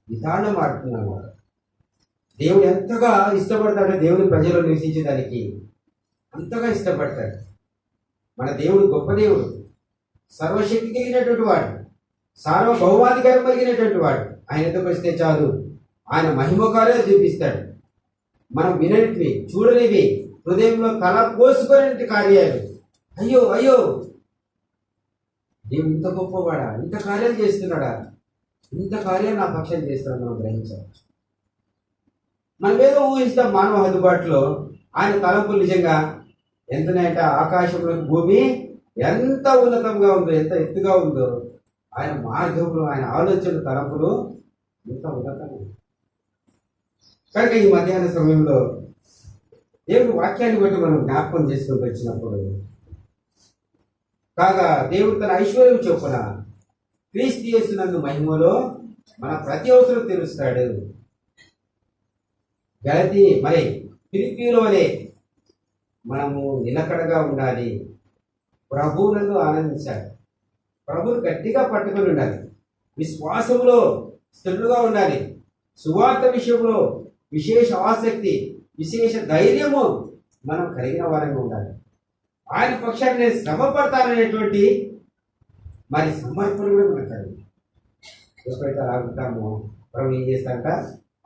విధానం ఆడుతున్నాను. దేవుడు ఎంతగా ఇష్టపడతాడో దేవుని ప్రజలు నివసించేదానికి అంతగా ఇష్టపడతాడు. మన దేవుడు గొప్ప దేవుడు, సర్వశక్తి కలిగినటువంటి వాడు, సార్వభౌమాధికారం కలిగినటువంటి వాడు. ఆయన ఎదుకు వస్తే చాలు ఆయన మహిమ కార్యాలు చూపిస్తాడు. మనం విననివి చూడనివి హృదయంలో తల పోసుకునే కార్యాలు, అయ్యో అయ్యో దేవుడు ఇంత గొప్పవాడా, ఇంత కార్యాలు చేస్తున్నాడా, ఇంత కార్యాలు నా పక్షం చేస్తాడు మనం గ్రహించవచ్చు. మనం ఏదో ఊహిస్తాం మానవ అందుబాటులో. ఆయన తలంపులు నిజంగా ఎంతనంటే ఆకాశంలో భూమి ఎంత ఉన్నతంగా ఉందో, ఎంత ఎత్తుగా ఉందో, ఆయన మార్గంలో ఆయన ఆలోచన తలంపులు ఎంత ఉన్నతంగా. కనుక ఈ మధ్యాహ్న సమయంలో దేవుడు వాక్యాన్ని బట్టి మనం జ్ఞాపకం చేసుకుంటూ వచ్చినప్పుడు, కాగా దేవుడు తన ఐశ్వర్యం చొప్పున క్రీస్తు యేసునందు మహిమలో మన ప్రతి అవసరం తీరుస్తాడు. గలతీ మరి ఫిలిప్పీల వలె మనము నిలకడగా ఉండాలి, ప్రభువునందు ఆనందించాలి, ప్రభువును గట్టిగా పట్టుకొని ఉండాలి, విశ్వాసంలో స్థిరులుగా ఉండాలి, సువార్త విషయంలో విశేష ఆసక్తి విశేష ధైర్యము మనం కలిగిన వారంగా ఉండాలి. ఆయన పక్షాన్ని నేను శ్రమ పడతాననేటువంటి మరి సమర్పణ కూడా మనకు కలిగి ఎప్పుడైతే అలా ఉంటామో ప్రభు ఏం చేస్తాడంట,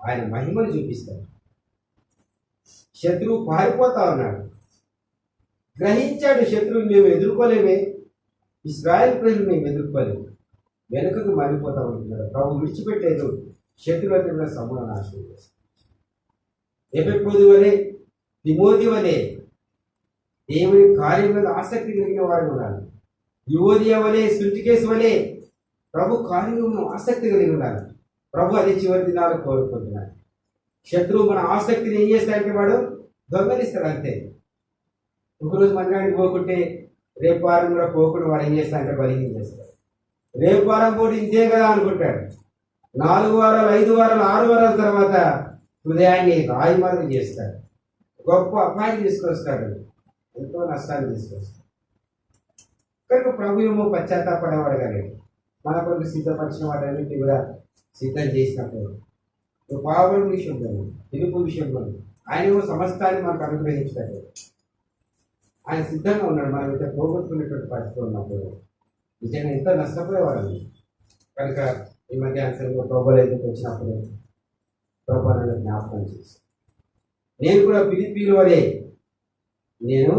ఆయన మహిమను చూపిస్తాడు. శత్రువు పారిపోతా ఉన్నాడు, గ్రహించాడు శత్రువుని మేము ఎదుర్కోలేమే, ఇశ్రాయేల్ ప్రజలు మేము ఎదుర్కోలేము, వెనుకకు మరిపోతా ఉంటున్నాడు. ప్రభు విడిచిపెట్టలేదు, శత్రువుల సమూల నాశనం చేస్తాడు. ఎపెప్రోదు వలె తిమోతి వలె దేవుని కార్యం మీద ఆసక్తి కలిగిన వారు ఉండాలి. యువోదియ వలె సుంటికేసు వలె ప్రభు కార్యంలో ఆసక్తి కలిగి ఉండాలి. ప్రభు అది చివరి దినాలు కోరుకుంటున్నాడు. శత్రువు మన ఆసక్తిని ఏం చేస్తాడంటే వాడు దొంగలిస్తాడు అంతే. ఒకరోజు మందిరానికి పోకుంటే రేపు వారం కూడా పోకుండా వాడు ఏం చేస్తాడంటే బలిహీన చేస్తాడు. రేపు వారం పోటీ ఇంతే కదా అనుకుంటాడు. 4 వారాలు 5 వారాలు 6 వారాల తర్వాత హృదయాన్ని రాయిమారం చేస్తాడు, గొప్ప అపాయం తీసుకొస్తాడు, ఎంతో నష్టాన్ని తీసుకొస్తాడు. కనుక ప్రభు ఏమో పశ్చాత్తాపడేవాడు కానీ మన కొరకు సిద్ధపరిచిన వాటన్నింటినీ కూడా సిద్ధం చేసినప్పుడు పాపం విషయంలో పిలుపు విషయంలో ఆయన ఏమో సమస్తాన్ని మనకు అనుగ్రహించాడు. ఆయన సిద్ధంగా ఉన్నాడు. మనం ఇంత పోగొట్టుకునేటువంటి పరిస్థితి ఉన్నప్పుడు నిజంగా ఎంతో నష్టపోయేవాడు. కనుక ఈ మధ్యాహ్నం ప్రభువుల ఎదుకు వచ్చినప్పుడు ప్రభువులను జ్ఞాపకం చేసి నేను కూడా ఫిలిప్పీల వలె నేను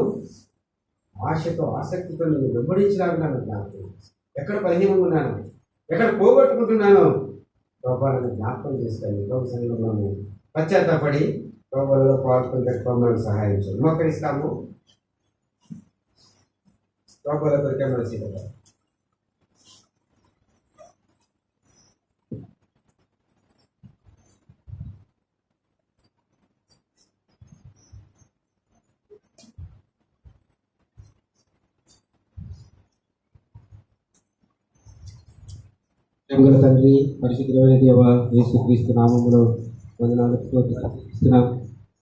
ఆశతో ఆసక్తితో నేను వెంబడించడానికి నన్ను జ్ఞాపకం చేసి ఎక్కడ బలహీనంగా ఉన్నాను, ఎక్కడ పోగొట్టుకుంటున్నాను ప్రభువులను జ్ఞాపకం చేస్తాను. ప్రభు సన్నిధిలో పశ్చాత్తాపడి ప్రభువులలో పాల్గొనే ప్రభువులను సహాయం చేయాలి. మోకరిస్తాము. ప్రభువుల కొరికే మన సిద్ధపడాలి. తండ్రి, పరిశుద్ధమైన దేవ, యేసుక్రీస్తు నామములో వందనాలు స్తుతిస్తున్నాం.